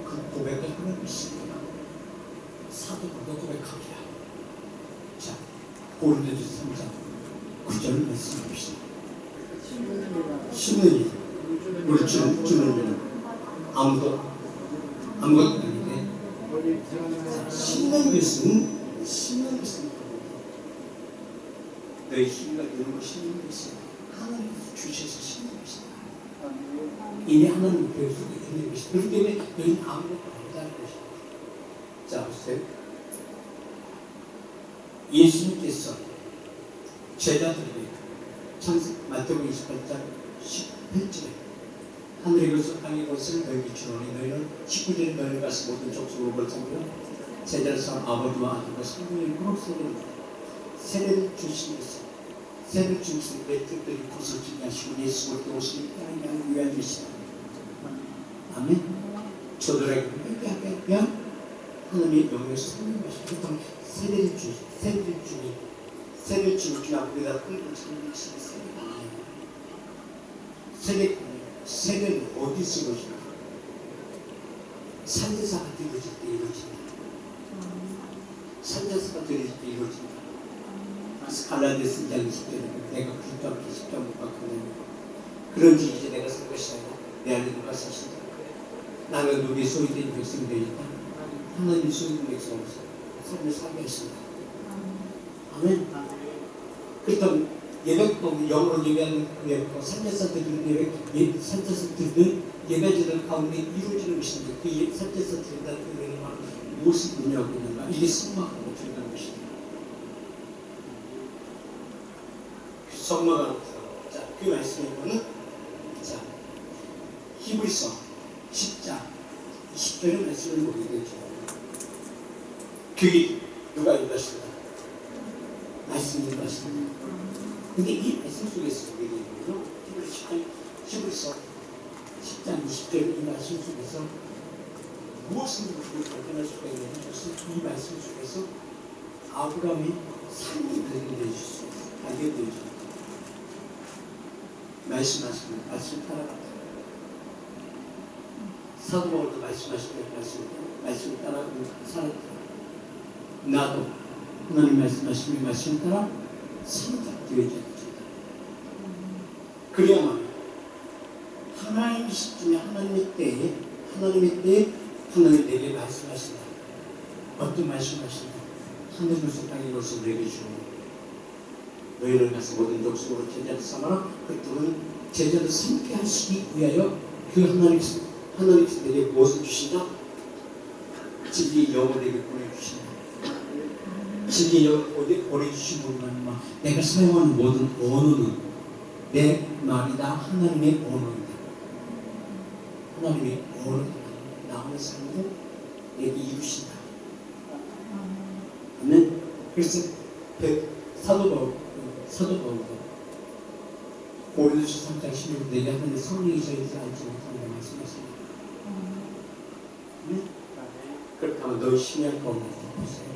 그 고백을 하는 것입니다. 사도들도 고백하기야. 자, 고린도전서 3장 9절을 말씀합시다. 심는 일, 우리 주는 일은 아무것도 아닌데 심는 것은 너의 힘과 이런 거 심는 것은 하나님께서 주셔서 심는 것이다. 이미 하나님 배우고 있는 것이다. 그렇기 때문에 너희는 아무것도 아니다는 것이다. 자, 보세요. 예수님께서 제자들에게 마태복음 28장 18절에 하늘의 것을 땅의 것을 너희에게 주노니 너희는 19절에 너희는 가서 모든 족속으로 벌창하며 제자를 삼아 아버지와 아들과 성령의 그룹속으로 세례를 주시면서 세례를 주시는 내 뜻들이 부서지게 하시고 예수 그리스도 오시니 땅을 위한 것이다. 아멘. 저들에게 회개하게 위한 하나님의 영역에서 성령하시고 보통 세례를 주니 세례를 주니 앞에다 끌고 참는 세례가 아니에요. 세례는 어디 쓰고 싶어? 산제사가 드려질 때 이루어집니다. 산제사가 드려질 때 이루어집니다. 그래서 갈라디아서 2장 20절에 내가 그리스도 함께 십자가 못 박혔느냐. 그런지 이제 내가 산 것이 아니라 내 안에 누가 사신다. 나는 누구의 소유된 백성이 되니까 하나님 소유된 백성으로서 삶을 살게 하신다. 아멘. 그렇다면 예배법, 영어로 예배하는 예배법, 산제사들은 산제사들은 예배자들 가운데 이루어지는 것인데 그 산제사들이라는 예배는 무엇을 의미하고 있는가? 이게 성막하고 들어가는 것이다. 성막하고 자, 그 말씀에 보면 자, 히브리서 10장 20절의 말씀을 보게 되죠. 그게 누가 인도하신다? 말씀이 인도하신다. 근데 이 말씀 속에서 보게 되는군요. 히브리서 10장 20절 이 말씀 속에서 무엇을 발견할 수가 있냐면 이 말씀 속에서 아브라함의 삶이 발견되어 수 있어요. 발견되어 줍니다. 말씀 따라간다. 사도 바울도 말씀하시는 말씀 따라가면 살았다. 나도 하나님 말씀하시는 말씀 따라 생각되어야 됩니다. 그래야만 하나님의 시점에 하나님의 때에 하나님 내게 말씀하신다. 어떤 말씀하신다? 하늘로서 땅으로서 내게 주고 너희를 가서 모든 족속으로 제자를 삼아라. 그들은 제자를 삼게 하시기 위하여 그 하나님께서 내게 무엇을 주신다? 진리의 영을 내게 보내주신다. 진리의 영을 보내주신 분만 내가 사용하는 모든 언어는 내 말이 다 하나님의 언어이다. 하나님의 언어이다. 나오는 삶을 내게 이루신다. 아멘. 그래서 사도 바울도 고린도서 3장 16절 내게 하나님 성령이 저희지 않지 못한다고 말씀하십니다. 아멘. 그렇다면 너희 심령 가운데 보세요.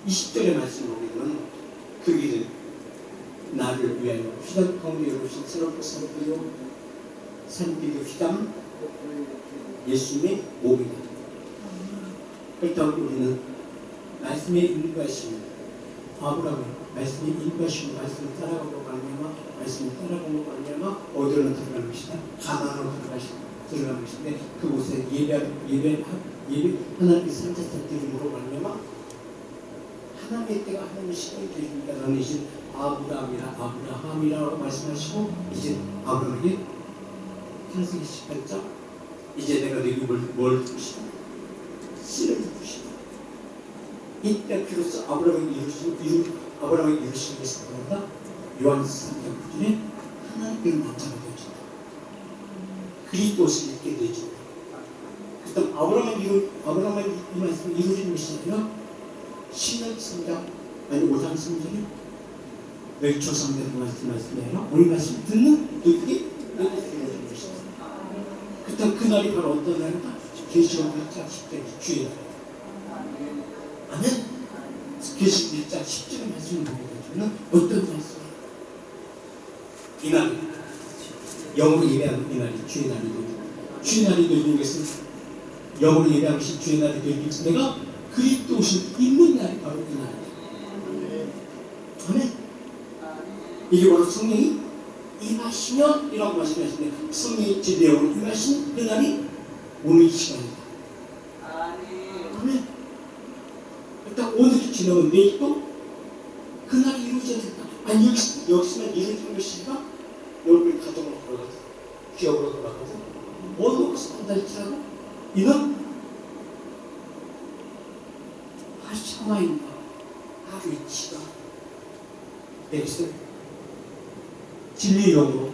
20절의 말씀을 보면 그 길은 나를 위하여 휘장 가운데 오신 새롭고 산비교 휘장 예수님의 몸이다. 그렇다면 우리는 말씀에 인도하시면 아브라함의 말씀에 인도하시고 말씀을 따라가고 말씀을 어디로 들어가는 것이다? 가나안으로 들어가는 것인데 그곳에 예배 하나님의 산자들 이름으로 말미암아 하나님의 때가 하나님의 시간이 되니까 너는 이제 아브라함이라고 말씀하시고 이제 아브라함에게 창세기 18장 이제 내가 너에게 뭘 주시다? 씨를 주시다. 이때 비로소 아브라함이 이루신 것이 뭐다? 요한서 3장 9절에 하나님께 나타가 되어진다. 그리스도를 믿게 되어진다. 그다음 아브라함의 이 말씀이 이루어진 것이 아니라 신약 3장 아니 5장 3절에 너희 조상들의 말씀이 아니라 우리 말씀 듣는 너희들이 이루어진 것이다. 그다음 그날이 바로 어떤 날이다? 계시록 1장 10절에 주의 날. 아멘. 계시록 1장 10절의 말씀을 보게 되면 어떤 말씀이에요? 이날 영으로 예배하는 이날이 주의 날이 되죠. 주의 날이 되는 것은 영으로 예배하는 것이 주의 날이 되는 것은 내가 그리스도 오신 있는 날이 바로 이 날이에요. 아멘. 이게 바로 성령이 임하시면 이라고 말씀하시는데 성령이 진리영으로 임하신 그 날이 오늘 이 시간이다. 아멘. 일단 오늘이 지나면 내일 또 그날이 이루어져야 된다. 아니 여기서만 이루어지는 것이니까 여러분이 가정으로 돌아가서 기업으로 돌아가서 어느 것을 한 달이 지나고 이는 하나님과 하루의 치가 내게서 진리의 영으로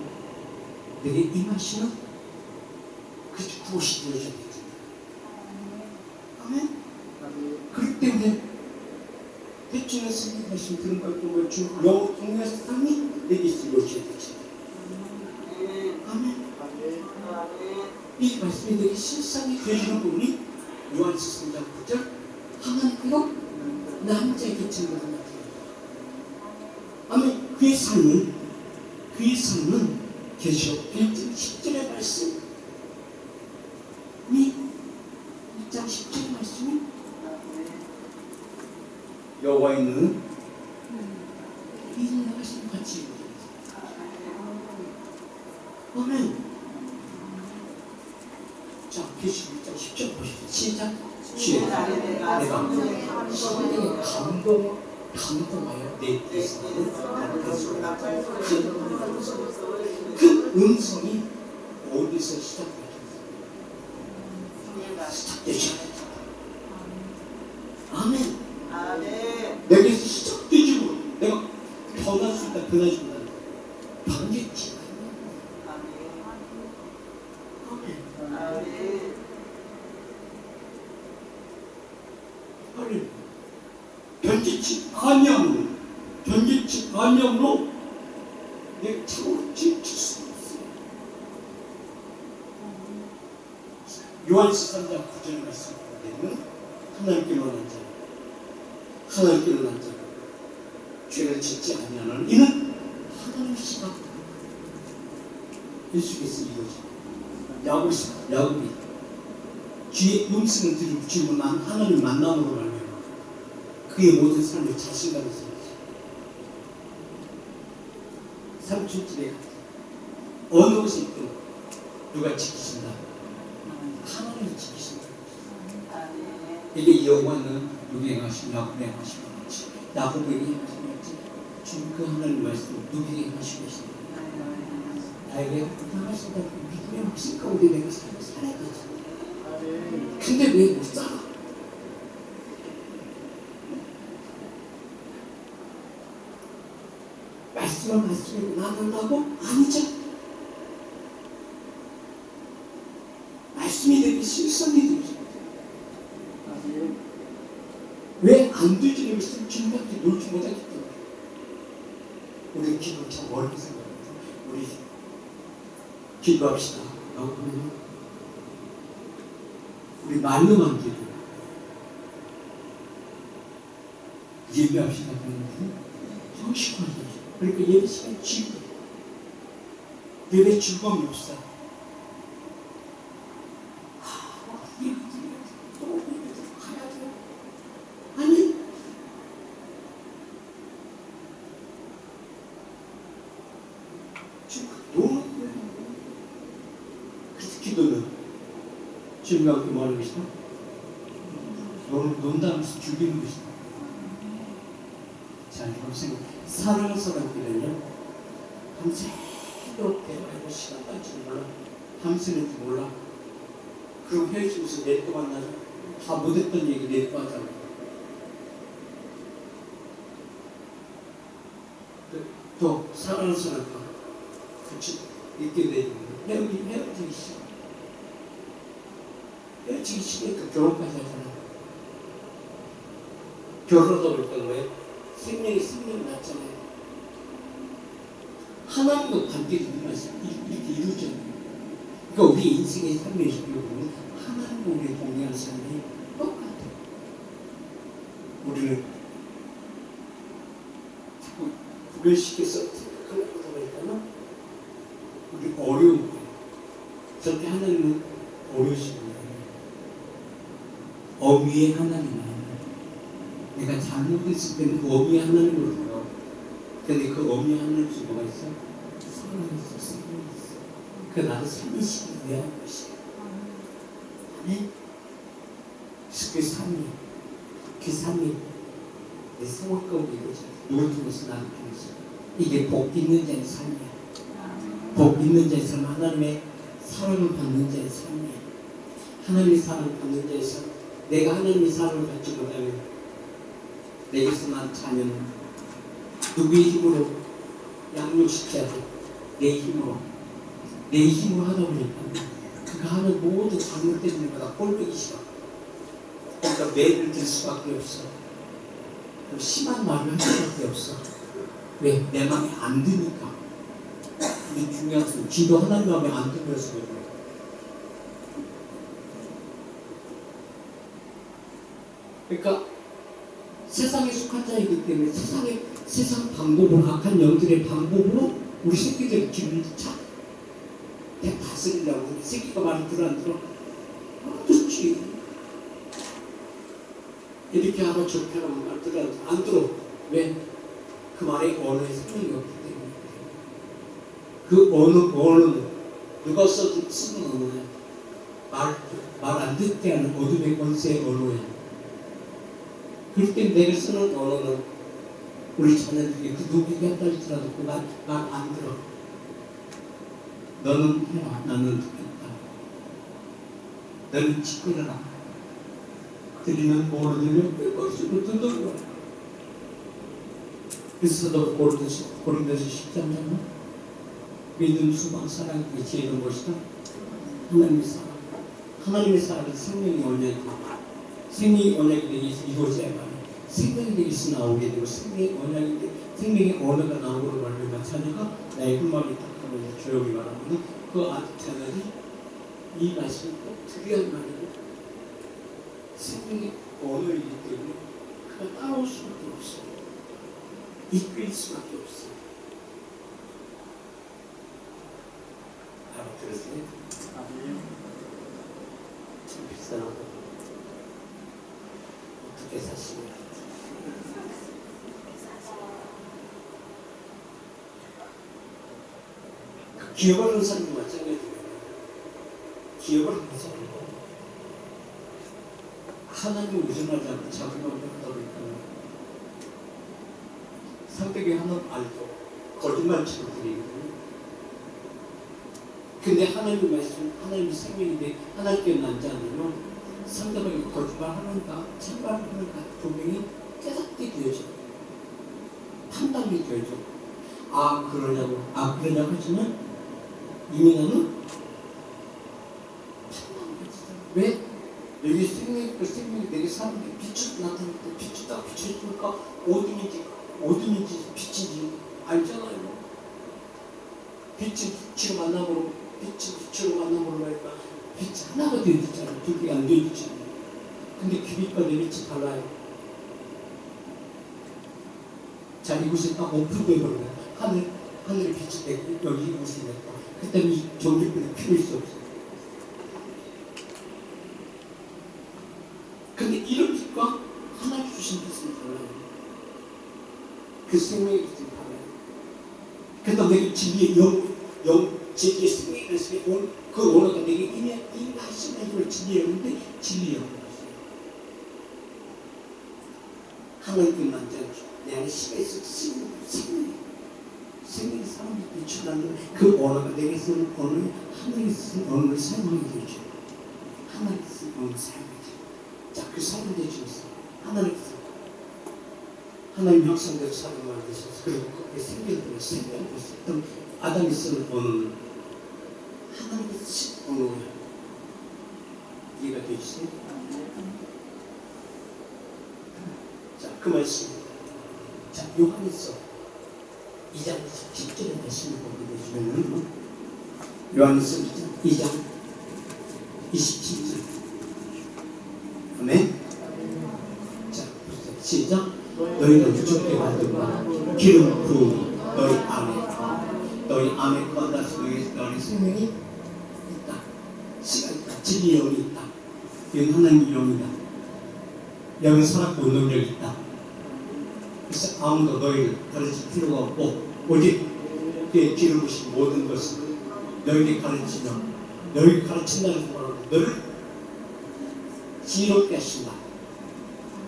내게 임하시는 그것이 되어져야 됩니다. 아멘. 그렇기 때문에 대충 스님 말씀 들은 걸 영어 통해서 삶이 내게 이루어져야 되지. 아멘. 이 말씀이 내게 실상이 되어지는 부분이 요한서 3장 9절 하나님께서 남자에게 증거를 맡깁니다. 아멘. 그의 삶은 계시록 1장 10절의 말씀이 1장 10절의 말씀이 여호와의 눈은 이리 나가신 같이 아멘. 자, 계시록 1장 10절 보시죠. 시작. 주의 내가 심령에 감동하여 내 뜻을 그 음성이 어디서 시작되죠? 아멘. 내게서 시작되지 뭐 내가 변할 수 있다, 변하지 못한다. 변했지. 아멘. 변질치 아니함으로 내가 참으로 지칠 수 없어요. 요한서 3장 9절 말씀 보면 하나님께로 난 자 죄를 짓지 아니하는 이는 하나님의 시각 예수께서 이거죠. 야곱이 주의 음성을 들은 하나님 만남으로 말미암아 그의 모든 삶을 자신감이 생겼어요. 삼촌집에 어느 곳에 있든 누가 지키신다? 하나님이 지키신다. 이게 여호와는 누구에게 행하시고 야곱에게 행하시고 야곱에게 행하시고 주님 그 하나님 말씀 누구에게 행하시고 계신다. 나에게 행하신다. 믿음의 확신 가운데 내가 살아야 되지. 근데 왜 못 살아? 말씀을 나누려고? 아니죠. 말씀이 되기 실성이 되죠. 왜 안 되지? 이것을 주님밖에 놀지 못하기 때문에 우리 기도 참 멀리 생각합니다. 우리 기도합시다. 우리 말로만 기도 예배합시다. 정식화하게 그러니까 예배 시간 즐거워. 예배 즐거움이 없어. 예배 또 가야 돼. 아니 지금 너무 그래서 기도는 주님과 함께 뭐 하는 것이다? 논다면서 죽이는 것이다. 자, 여러분 생각해. 사랑하는 사람들은요 밤새도록 대화하고 시간 갈지 몰라. 밤새는지 몰라. 그럼 헤어지면서 내일 또 만나자. 다 못했던 얘기 내일 또 하자고. 또 사랑하는 사람과 같이 있게 되면 헤어지기 싫어. 헤어지기 싫으니까 결혼까지 하잖아. 결혼하다 보니까 왜? 생명이 났잖아요. 하나님과 관계를 이렇게 이루잖아요. 그러니까 우리 인생의 삶의 경우는 하나님과 우리의 동행하는 삶이 똑같아요. 우리는 자꾸 구별시켜서 생각하려고 하니까 우리 어려운 거예요. 저렇게 하나님은 어려우신 거예요. 어미의 하나님은 내가 잘못했을 때는 그 어미의 하나님으로 돌아와. 근데 그 어미의 하나님 중에 뭐가 있어? 사랑이 있어. 그 나를 살리시기 위한 것이야. 아멘? 그 삶이 내 생활 가운데 이루어져. 누굴 통해서 나를 통해서. 이게 복 있는 자의 삶이야. 복 있는 자의 삶, 하나님의 사랑을 받는 자의 삶이야. 하나님의 사랑을 받는 자의 삶. 내가 하나님의 사랑을 받지 못하면 내게서 난 자녀는 누구의 힘으로 양육시켜야 돼? 내 힘으로 하다 보니까 그가 하는 모든 잘못된 일보다 꼴보기 싫어. 그러니까 매를 들 수밖에 없어. 심한 말을 할 수밖에 없어. 왜? 내 마음에 안 드니까. 근데 중요한 것은 기도 하나님 마음에 안 들면서 그래. 그러니까 세상에 속한 자이기 때문에 세상 방법으로, 악한 영들의 방법으로 우리 새끼들 길을 다스리려고. 새끼가 말을 들어 안 들어? 그렇지. 이렇게 하고 저렇게 하고 말 들어 안 들어. 왜? 그 말에 언어에 생명이 없기 때문에. 그 언어는 누가 쓰는 언어야. 말 안 듣게 하는 어둠의 권세의 언어야. 그럴 때 내가 쓰는 언어는 우리 자녀들에게 그 누구에게 한다 할지라도 그 말 안 들어. 너는 해라. 나는 듣겠다. 너는 짓거려라. 들리는 뭐로 들려? 끄꺼지고 뜯어요. 그래서 너 고린도서 10장에는 믿음, 소망, 사랑, 그 지혜는 무엇이다? 하나님의 사랑. 하나님의 사랑은 생명의 언약이다. 생명의 언약이 되기 위해서 이루어져야 말이야. 생명이 되기 위해서 나오게 되고 생명의 언약인데 생명의 언어가 나오고로 말미암아 자녀가 나의 흠막이 딱 하면 조용히 말하면 그 자녀들이 이 말씀을 꼭 들어야 할 말이고 생명의 언어이기 때문에 그가 따라올 수밖에 없어. 이끌 수밖에 없어. 알아들으세요? 참 비싸나 어떻게 사시냐. 기업을 하는 사람도 마찬가지예요. 기업을 하는 사람도 하나님을 의존하지 않고 자기만 한다 보니까 상대방이 하는 말도 거짓말처럼 들리거든요. 근데 하나님의 말씀, 하나님의 생명인데 하나님께 남지 않으면 상대방이 거짓말하는가 참말하는가 분명히 깨닫게 되어져. 판단이 되어져. 아 그러냐고 하지만 이미 나는 판단이 되어져. 왜? 여기 생명이 내게 사람들이 빛이 나타날 때 빛이 딱 비춰주니까 어둠인지 빛인지 알잖아요. 빛이 빛으로 만남으로 말이야. 빛이 하나가 되어있잖아요. 두 개가 안 되어있잖아요. 근데 빛과 내 빛이 달라요. 자, 이곳에 딱 오픈되어 버려요. 하늘의 빛이 되고 여기 이곳이 되고 그때는 이 전기불이 필요 있어 없어. 근데 이런 빛과 하나님 주신 빛은 달라요. 그 생명의 빛은 달라요. 그래서 내게 진리의 진리의 생명이 있으면 그 언어가 내게 이 말씀의 힘을 진리였는데 진리였는 것이에요. 하나님께 만져 내 안에 심해서 생명의 사람이 비추라는 그 언어가 내게 쓰는 언어를 하나님이 쓰는 언어를 사용하게 되죠. 하나님이 쓰는 언어를 사용하게 되죠. 자, 그 사람들이 주셨어요. 하나님 형상대로 사람을 만드셔서 그리고 거기에 생명을 썼던 아담이 쓰는 언어는 하나님이 쓰신 언어예요. 이해가 되시죠? 자, 그 말씀. 자, 요한일서 2장 10절에 다시 보게 되시면은 요한일서 2장 27절. 아멘. 자, 시작. 너희는 부족해 받들라. 기름 부음이 너희 안에 건다서 너희 생명이 있다. 시간 있다. 진리의 영이 있다. 이건 하나님의 영이다. 영은 살았고 능력이 있다. 그래서 아무도 너희를 가르칠 필요가 없고 오직 그의 기름 부으신 모든 것을 너희에게 가르치며 너희를 가르친다는 말로 너를 지혜롭게 하신다.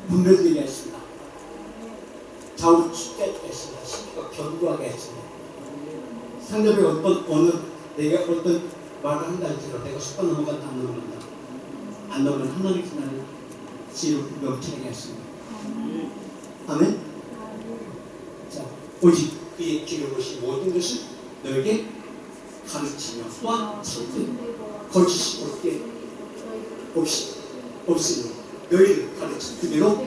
분별되게 하신다. 좌우를 춥게 하신다. 심리가 견고하게 하신다. 상대방이 내가 어떤 말을 한다 할지라도 내가 습관 넘어간다 안 넘어간다. 안 넘어가면 하나님께서 나를 지혜롭게 명철하게 하신다. 아멘. 자, 오직 그의 기름 부으신 모든 것을 너에게 가르치며 또한 절대 거짓이 없으니 너희를 가르친 그대로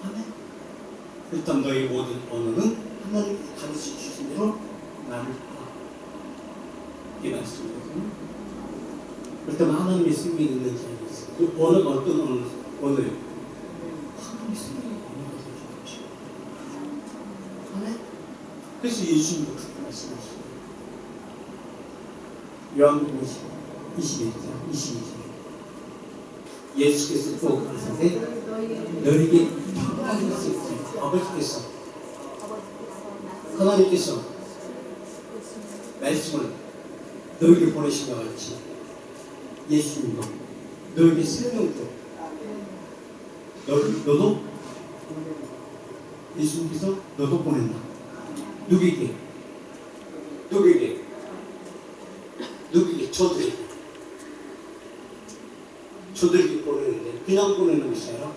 아멘. 일단 너희 모든 언어는 하나님 가르쳐 주신 대로 나를 알아. 이 말씀이거든요. 그렇다면 하나님의 생명이 있는 자에게 있어요. 그 언어가 어떤 언어예요? 하나님의 생명이 언어가 되어주는 것이죠. 아멘? 그래서 예수님도 그렇게 말씀하시죠. 요한복음 21장 22절 예수께서 또 가라사대 너에게 평강이 있을지 아버지께서 하나님께서 말씀을 너에게 보내신 것 같이 예수님도 너에게 생명도 너도 예수님께서 너도 보낸다. 누구에게? 저들에게 보내는데 그냥 보내는 것이 아니라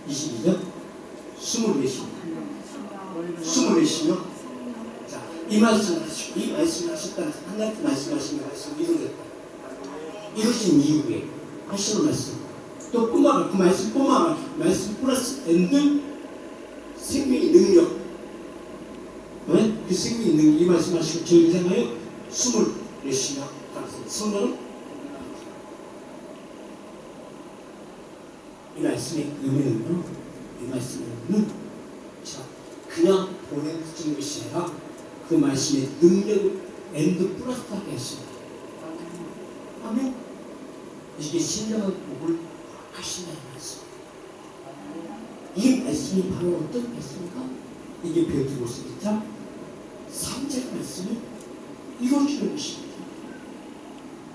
22절 24시며 자, 이 말씀을 하시고 이 말씀을 하셨다는 하나님께 말씀하신 말씀 이루겠다. 이루신 이후에 하시는 말씀 또 뿐만 아니라 그 말씀뿐만 아니라 말씀 플러스 엔드 생명의 능력 그 생명의 능력 이 말씀하시고 저희를 향하여 24시며 성령은 이 말씀의 의미는요, 이 말씀의 의미는 자, 그냥 보내주는 것이 아니라 그 말씀의 능력을 엔드 플러스하게 하십니다. 아멘. 이게 신령한 복을 하신다는 말씀. 이 말씀이 바로 어떤 말씀입니까? 이게 베드로서 1장 3절 말씀이 이루어지는 것입니다.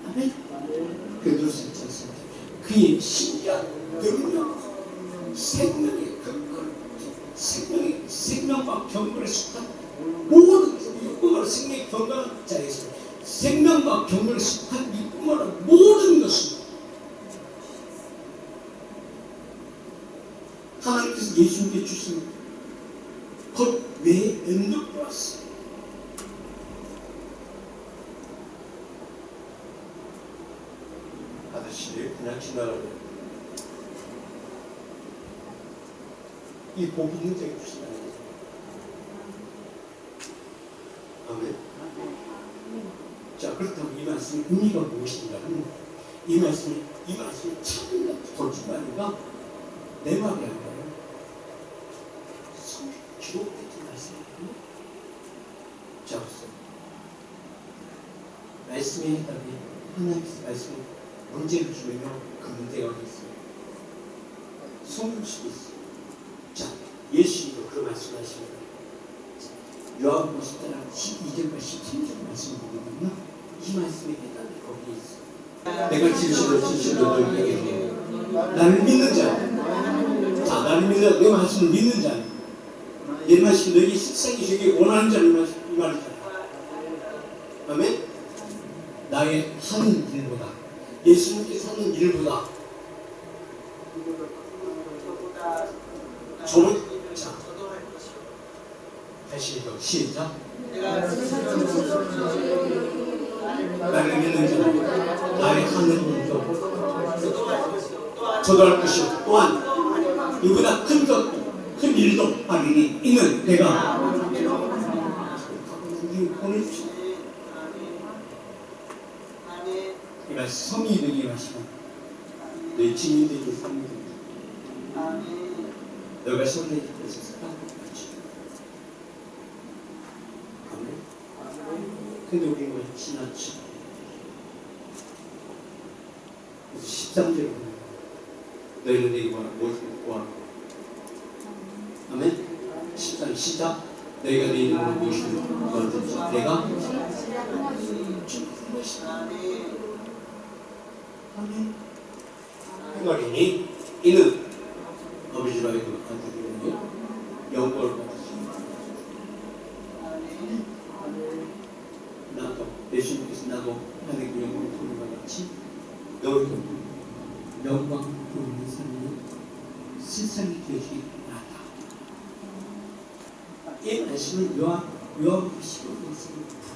아멘. 베드로서 1장 3절 그의 신기한 능력, 생명과 경건에 속한 모든 이뿐만 생명의 건강한 자에서 생명과 경건에 속한 이뿐만 모든 것은 하나님께서 예수님께 주신 것 외에 엔드 플러스 아저씨 그냥 지나가요. 이 복이 인정해 주신다는 거죠. 아멘. 자, 그렇다면 이 말씀의 의미가 무엇인가는 이 말씀이 참으로 돌출하니까 내 말이 아니라요. 성경 기록된 말씀이에요. 자, 말씀에 해답이 하나님께서 말씀에 문제를 주면요 그 문제가 어디 있어요? 성경식이 있어요. 자, 예수님도 그 말씀을 하시는 거예요. 요한복음 10장 12절과 13절 말씀을 보면요 이 말씀의 해답이 거기에 있어요. 내가 진실로 너희에게 나를 믿는 자, 자, 나를 믿는 자, 내 말씀을 믿는 자, 내 말씀 너희에게 식상이 되게 원하는 자, 이 말이잖아요. 아멘? 나의 하는 일보다 예수님께서 하는 일보다 저는 자 다시 읽어 시작 나를 믿는 자 나의 하는 일도 저도 할 것이요 또한 이보다 큰 일도 하리니 이는 내가 보내주시오. 그러니까 성이 되게 하시고 내 증인되게 성이 되게 너가 성령이 되셔서 따뜻하지. 아멘. 근데 우리는 왜 지나치? 그래서 13절에 보면 너희는 내게 무엇을 구하라. 아멘. 13절 시작. 너희가 내 이름으로 무엇을 구하든지 내가 주는 것이다. 아멘. 그 말이니 이는 아버지로 하여금 아들에게 영광을 받으십니다. 나도 예수님께서 나도 하나님께 영광을 부르는 것 같이 너희도 영광 부르는 사람이 세상이 되지 않았다. 이 말씀을 요한복음 15장에서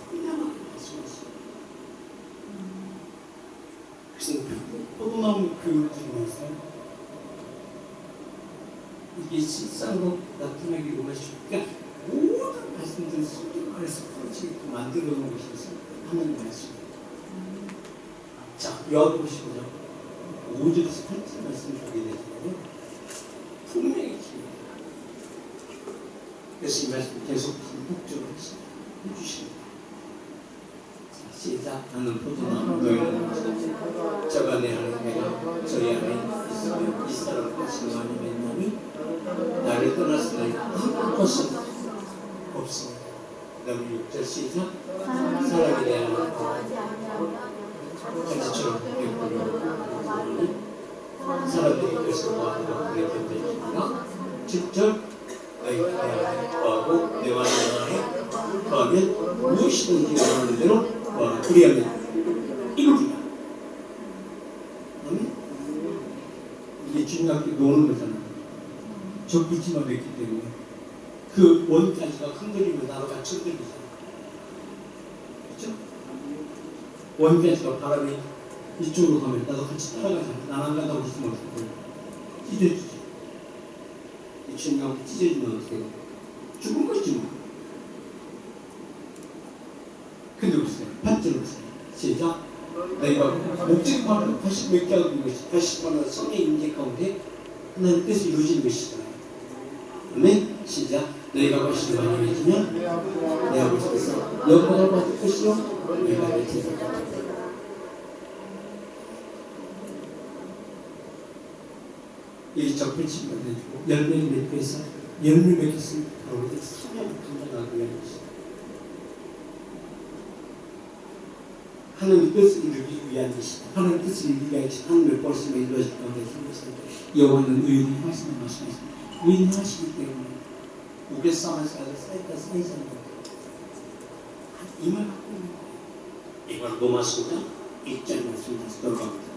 분명하게 말씀하셨어요. 그래서 포도나무 교육을 들으면서 이게 실상으로 나타나기로 하시니까 모든 말씀들을 성경 안에서 풀어지게 만들어 놓은 것이 하나님 말씀입니다. 자, 요한복음 15장 5절에서 8절 말씀을 보게 되잖아요. 분명히 기입니다. 그래서 이 말씀 계속 반복적으로 해주십니다. 시작. 나는 포도나무 너희는 저가 내 안에 내가 저희 안에 있으며 이 사람 같이 많이 맺나니 나를 떠나서 너희가 한 것은 없습니다. 그 다음에 6절 시작. 사람이 내 안에 가지처럼 베풀어 사람들이 그것을 구하고 그게 된다니까 7절 너희가 내 안에 구하고 내와 내 안에 구하면 무엇이든지 원하는 대로 그리하면 이루리라. 이게 중요하게 노는 거잖아요. 저 굵지만 맺기 때문에 그 원까지가 흔들리면 나로 같이 흔들리잖아요. 그렇죠? 원까지가 바람이 이쪽으로 가면 나도 같이 따라가잖아요. 나안 간다고 있으면 어떻게 찢어지죠. 이 중요하게 찢어지면 어떻게 해요? 죽은 거지 뭐. 근데 보세요. 8절 보세요. 시작. 내가 목적만으로 80몇 개 하고 있는 것이 80만원 성의 임재 가운데 하나님의 뜻을 이루어지는 것이다. 아멘. 시작. 너희가 것이 많이 맺으면 내 아버지께서 영광을 받을 것이요 너희가 맺으리라. 이 적폐치가 되고 열매를 맺기 위해서 열매를 맺겠으면 바로 이제 사명을 감당하기 위함이죠. 하나님의 뜻을 이루기 위한 것이다. 하나님의 뜻을 이루기 위한 것이 하나님의 벌써 이루어질 가운데 힘있습니다. 여호와는 의인이 하시는 말씀이십니다. 의인이 하시기 때문에 우게 싸움을 쌓아서 쌓였다 쌓이지 않는 이말 갖고 있는 거예요. 이건 로마서가 1절 말씀 다시 들어갑니다.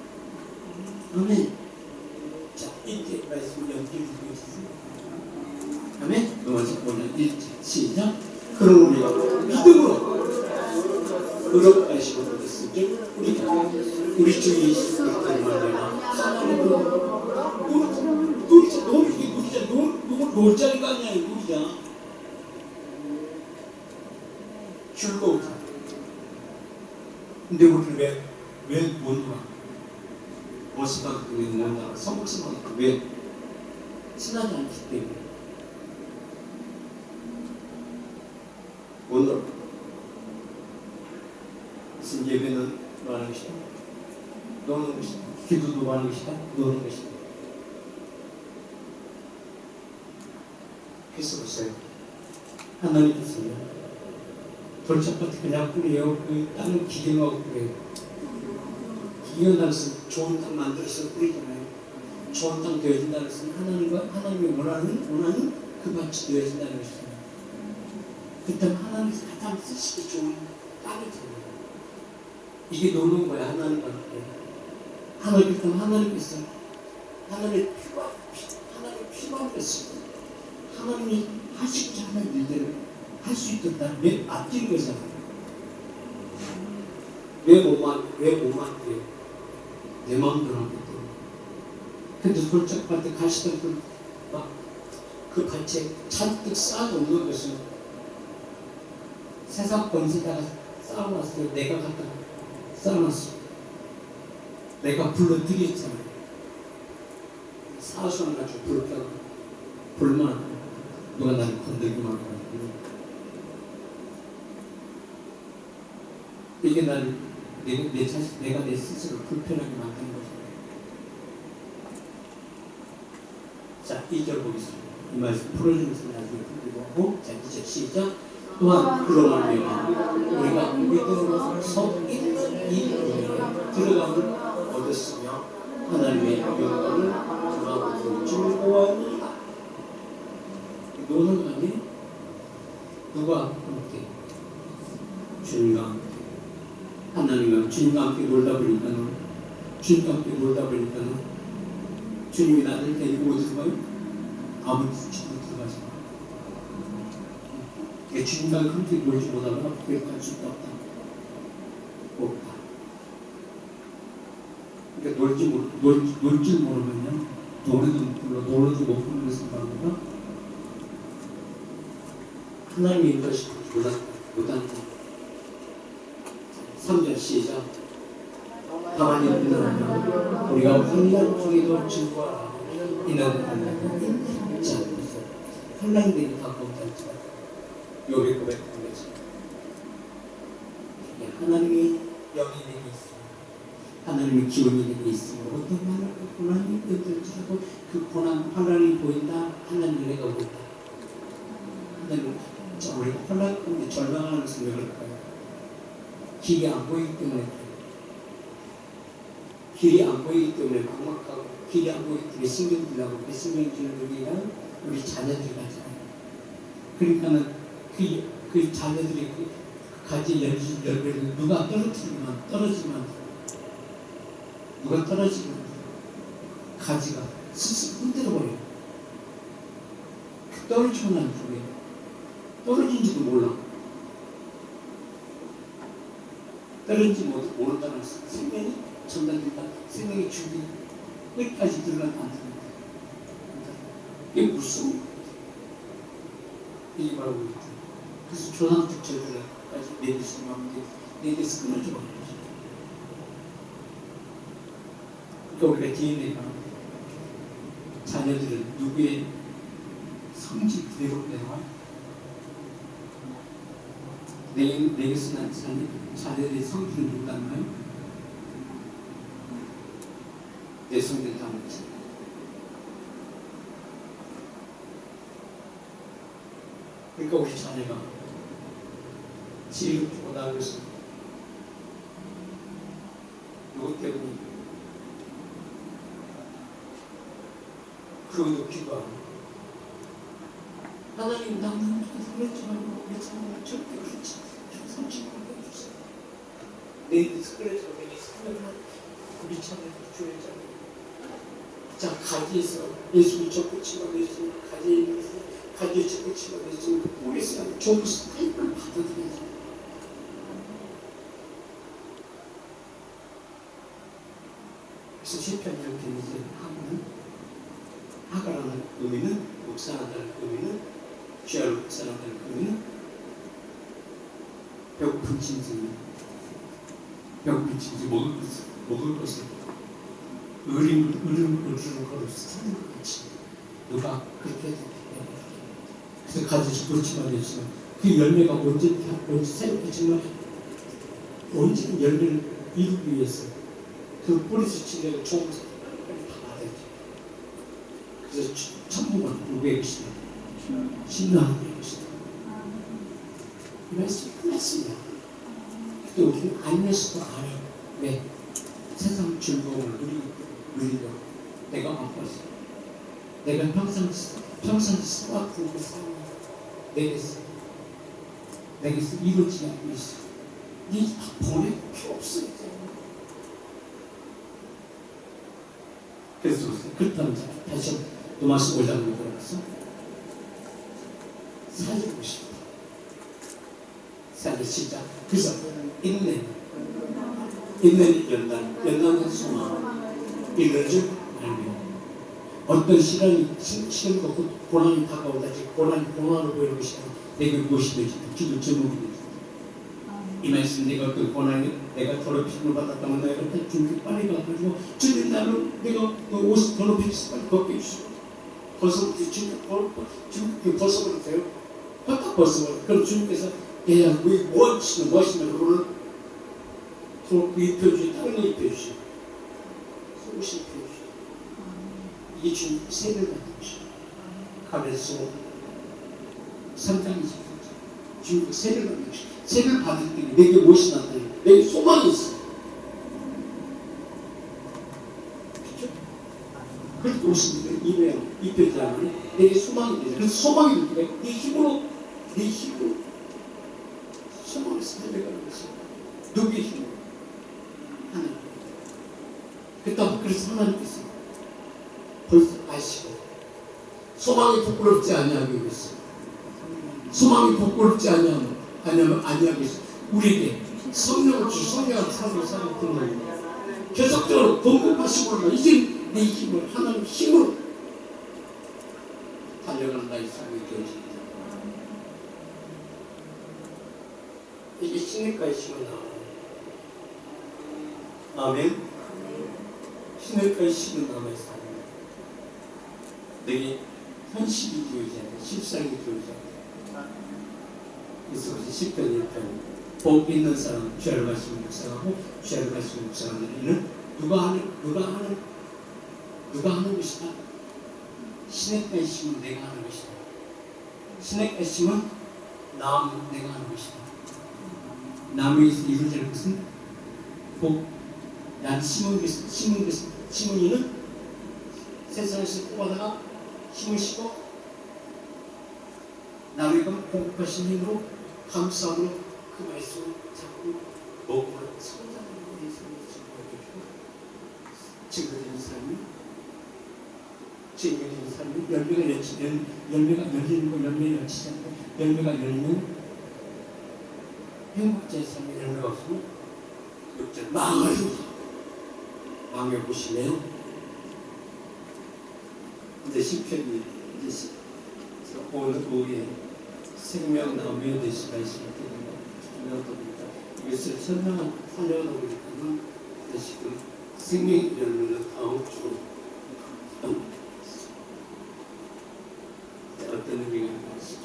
아멘. 자, 이때 말씀 연결되고 있습니다. 아멘. 로마서 1절 시작. 그럼 우리가 믿음으로 의롭다 하시고 그랬으니 우리가 우리 주 예수 그리스도를 말미암아 하나님으로 놀자 놀 자리가 아니야. 놀자 즐거우자. 근데 우리는 왜 뭔가 머스바가 왜 뭔가 성목스바가 왜 친하지 않기 때문에 오늘 무슨 예배는 말하는 것이다. 노는 것이다. 기도도 말하는 것이다. 노는 것이다. 그래서 보세요. 하나님께서는 돌짝밭에 그냥 뿌려요. 그 땅을 기경하고 뿌려요. 기경한다는 것은 좋은 땅 만들어서 뿌리잖아요. 좋은 땅 되어진다는 것은 하나님이 원하는 그 밭이 되어진다는 것이잖아요. 그때 하나님께서 가장 쓰시기 좋은 땅이잖아요. 이게 노는 거야. 하나님과 함께 하나님께서 하나님의 필요한 것을 하나님이 하시고자 하는 일들을 할 수 있도록 왜 앞뒤는 거잖아요. 왜 못만 돼요? 내 마음대로 하기 때문에. 근데 돌짝밭에 가시던 그 밭에 잔뜩 쌓아놓는 것은 세상 권세다가 쌓아놨어요. 내가 갖다 쌓아놨어. 내가 불러드렸잖아요. 사수한 가지고 불렀다고 불만 누가 나를 건들기만 하고 이게 나를 내가 내 스스로 불편하게 만드는 거죠. 자, 2절 보겠습니다. 이 말씀 풀어주면서 나중에 풀리고 자, 2절 시작. 또한 그로 말미암아 우리가 믿음으로 서 있는 이 은혜에 들어감을 얻었으며 하나님의 영광을 전하고 즐거워하니라. 노는 아니 누가 함께 주님과 함께 하나님과 주님과 함께 놀다 보니까는 주님과 함께 놀다 보니까는 주님이 나를 데리고 어디서 가요? 아무리 수치도 들어가지 마. 주님과 그렇게 놀지 못하면 기억할 수가 없다. 없다. 그러니까 놀 줄 모르면요. 노래도 못 부르는 것을 말하다가 하나님의 인도하시 못한다. 3절 시작. 가만히 있는 우리가 환난 중에도 즐거워하라. 이는 하나님의 인자 환난들이 가까우다 할지라도 요리 고백한 거지. 하나님의 영이 내게 있습니다. 하나님의 기운이 내게 있으므로 어떤 많은 고난이 있을지라도 그 고난, 환난이 보인다. 하나님 내가 보인다. 하나님 우리가 환난 가운데 절망하는 생각을 할까요? 길이 안 보이기 때문에 길이 안 보이기 때문에 막막하고 길이 안 보이기 때문에 신경질나고 그 신경질을 우리가 우리 자녀들이 가잖아요. 그러니까는 그 자녀들이 그 가지 열매를 누가 떨어지면 누가 떨어지면 가지가 스스로 흔들어버려요. 그 떨어지고 난 후에 떨어진지도 몰라. 떨어진지 모른다는 생명이 전달된다. 생명의 준비 끝까지 들어가면 안 됩니다. 이게 무서운 거예요. 이게 바로 우리 그래서 조상적 저주를까지 내리시는 마음인데 내게서 끊어줘 버린 거죠. 그러니까 우리가 DNA가 자녀들은 누구의 성질 그대로 내려와요. 내게서 난 자녀들의 성질은 누구 닮아요? 내 성질 닮았지. 그러니까 우리 자녀가 지혜롭게 보다 것은 누구 때문에 그것도 기도하고 하나님 나는 그렇지 말고 우리 자녀를 절대 그렇지 성취하게 해주세요. 내 인생 그래서 내게 생명을 우리 자녀를 주의 자녀 자 가지에서 예수를 접붙이고 예수를 가지에 있는 가지에 접붙이고 예수를 우리에서 좋은 스타일을 받아들여야죠. 그래서 시편 이렇게 이제 하가라는 의미는 묵상한다는 의미는 귀하로 묵상한다는 의미는 배고픈 짐승이 먹을 것을 어림을 걸어서 사는 것 같이 누가 그렇게 해도 돼요. 그래서 가지고 그렇지만 되지만 그 열매가 언제 새롭게 정말 언제든 열매를 이루기 위해서 그 뿌리에서 지내고 좋은 것을 빨리 다 받아야 돼요. 그래서 천국은 누구의 것이다? 신나는 것이다. 이 말씀이 끝났습니다. 근데 우리는 알면서도 안 해요. 왜? 세상 즐거움을 누리려고 내가 안봤어. 내가 평생 써왔던 그 삶이 내게서 이루어지지 않고 있어. 네 보낼 필요 없어. 그래서 그렇다면 다시 도마스 5장으로 들어가서 살고 싶다. 살기 시작. 그래서 인내는 연단은 소망, 이를 줄 알며 어떤 시련과 고난이 다가오다 고난을 보이는 것이다. 내게 무엇이 되지? 기도 제목이 되지. 이 말씀 내가 어떤 고난이 내가 더럽힘을 받았다면 내가 주님께 빨리 가가지고 주님 나를 내가 옷을 더럽히지 빨리 벗겨 주시고 주님께 벗어버리면 돼요. 딱 벗어버려. 그럼 주님께서 얘야 무엇이면 그거는 입혀주시 다른 거 입혀주시고 속옷을 입혀주시고 이게 주님 세를 받는 것이에요. 가베소 3장이 주님 세를 받는 것이에요. 세를 받을 때 내게 무엇이 나타나요? 내게 소망이 있어. 그렇죠? 그렇게 옷을 입혀주면 내게 소망이 되죠. 그래서 소망이 될 때 네 힘으로 소망을 살려가는 것이에요. 누구의 힘으로? 하나님. 그래서 하나님께서 벌써 아시고 소망이 부끄럽지 아니하기 위해서 소망이 부끄럽지 아니하기 위해서 우리에게 성령을 성령을 삶을 사는 분을 계속적으로 공급하시고 이제 내 힘을 하나님 힘으로 달려가는 나의 삶이 되어집니다. 이게 신뢰가의 힘을 나와요. 아멘. 시냇가에 심은 나무에 사는 내게 현실이 되어야 돼. 실상이 되어야 돼. 그래서 10편 1편 복 있는 사람 죄를 가지고 묵상하고 죄를 가지고 묵상하는 이는 누가 하는 것이다. 시냇가에 심은 내가 하는 것이다. 시냇가에 심은 나무 내가 하는 것이다. 나무에서 이루어질 것은 복. 난 심은 이는 세상에서 뽑아다가 심으시고 나무가 공급하신 힘으로 감사함으로 그 말씀을 자꾸 먹고 성장하는 데 증거되는 삶이 증거되는 삶이 열매가 열리는 거 열매가 열치지 않고 열매가 열리는 행복자의 삶에 열매가 없으면 망해보시네요. 근데 시편이 이제 오늘 오후에 생명나무에 대해서 말씀드립니다. 이것을 설명하려다 보니까 지금 생명의 열매는 다음 주로 어떤 의미가 있는지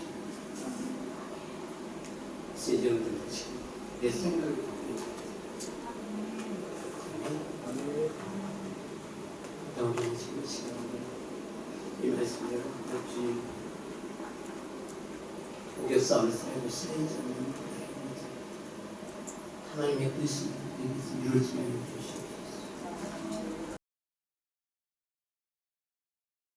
세전들 지금 내 생각이 지금 시간에 이 말씀대로 주님 우리가 싸움을 살고 쓰레기잖아요. 하나님의 뜻이 이루어지게 해주시고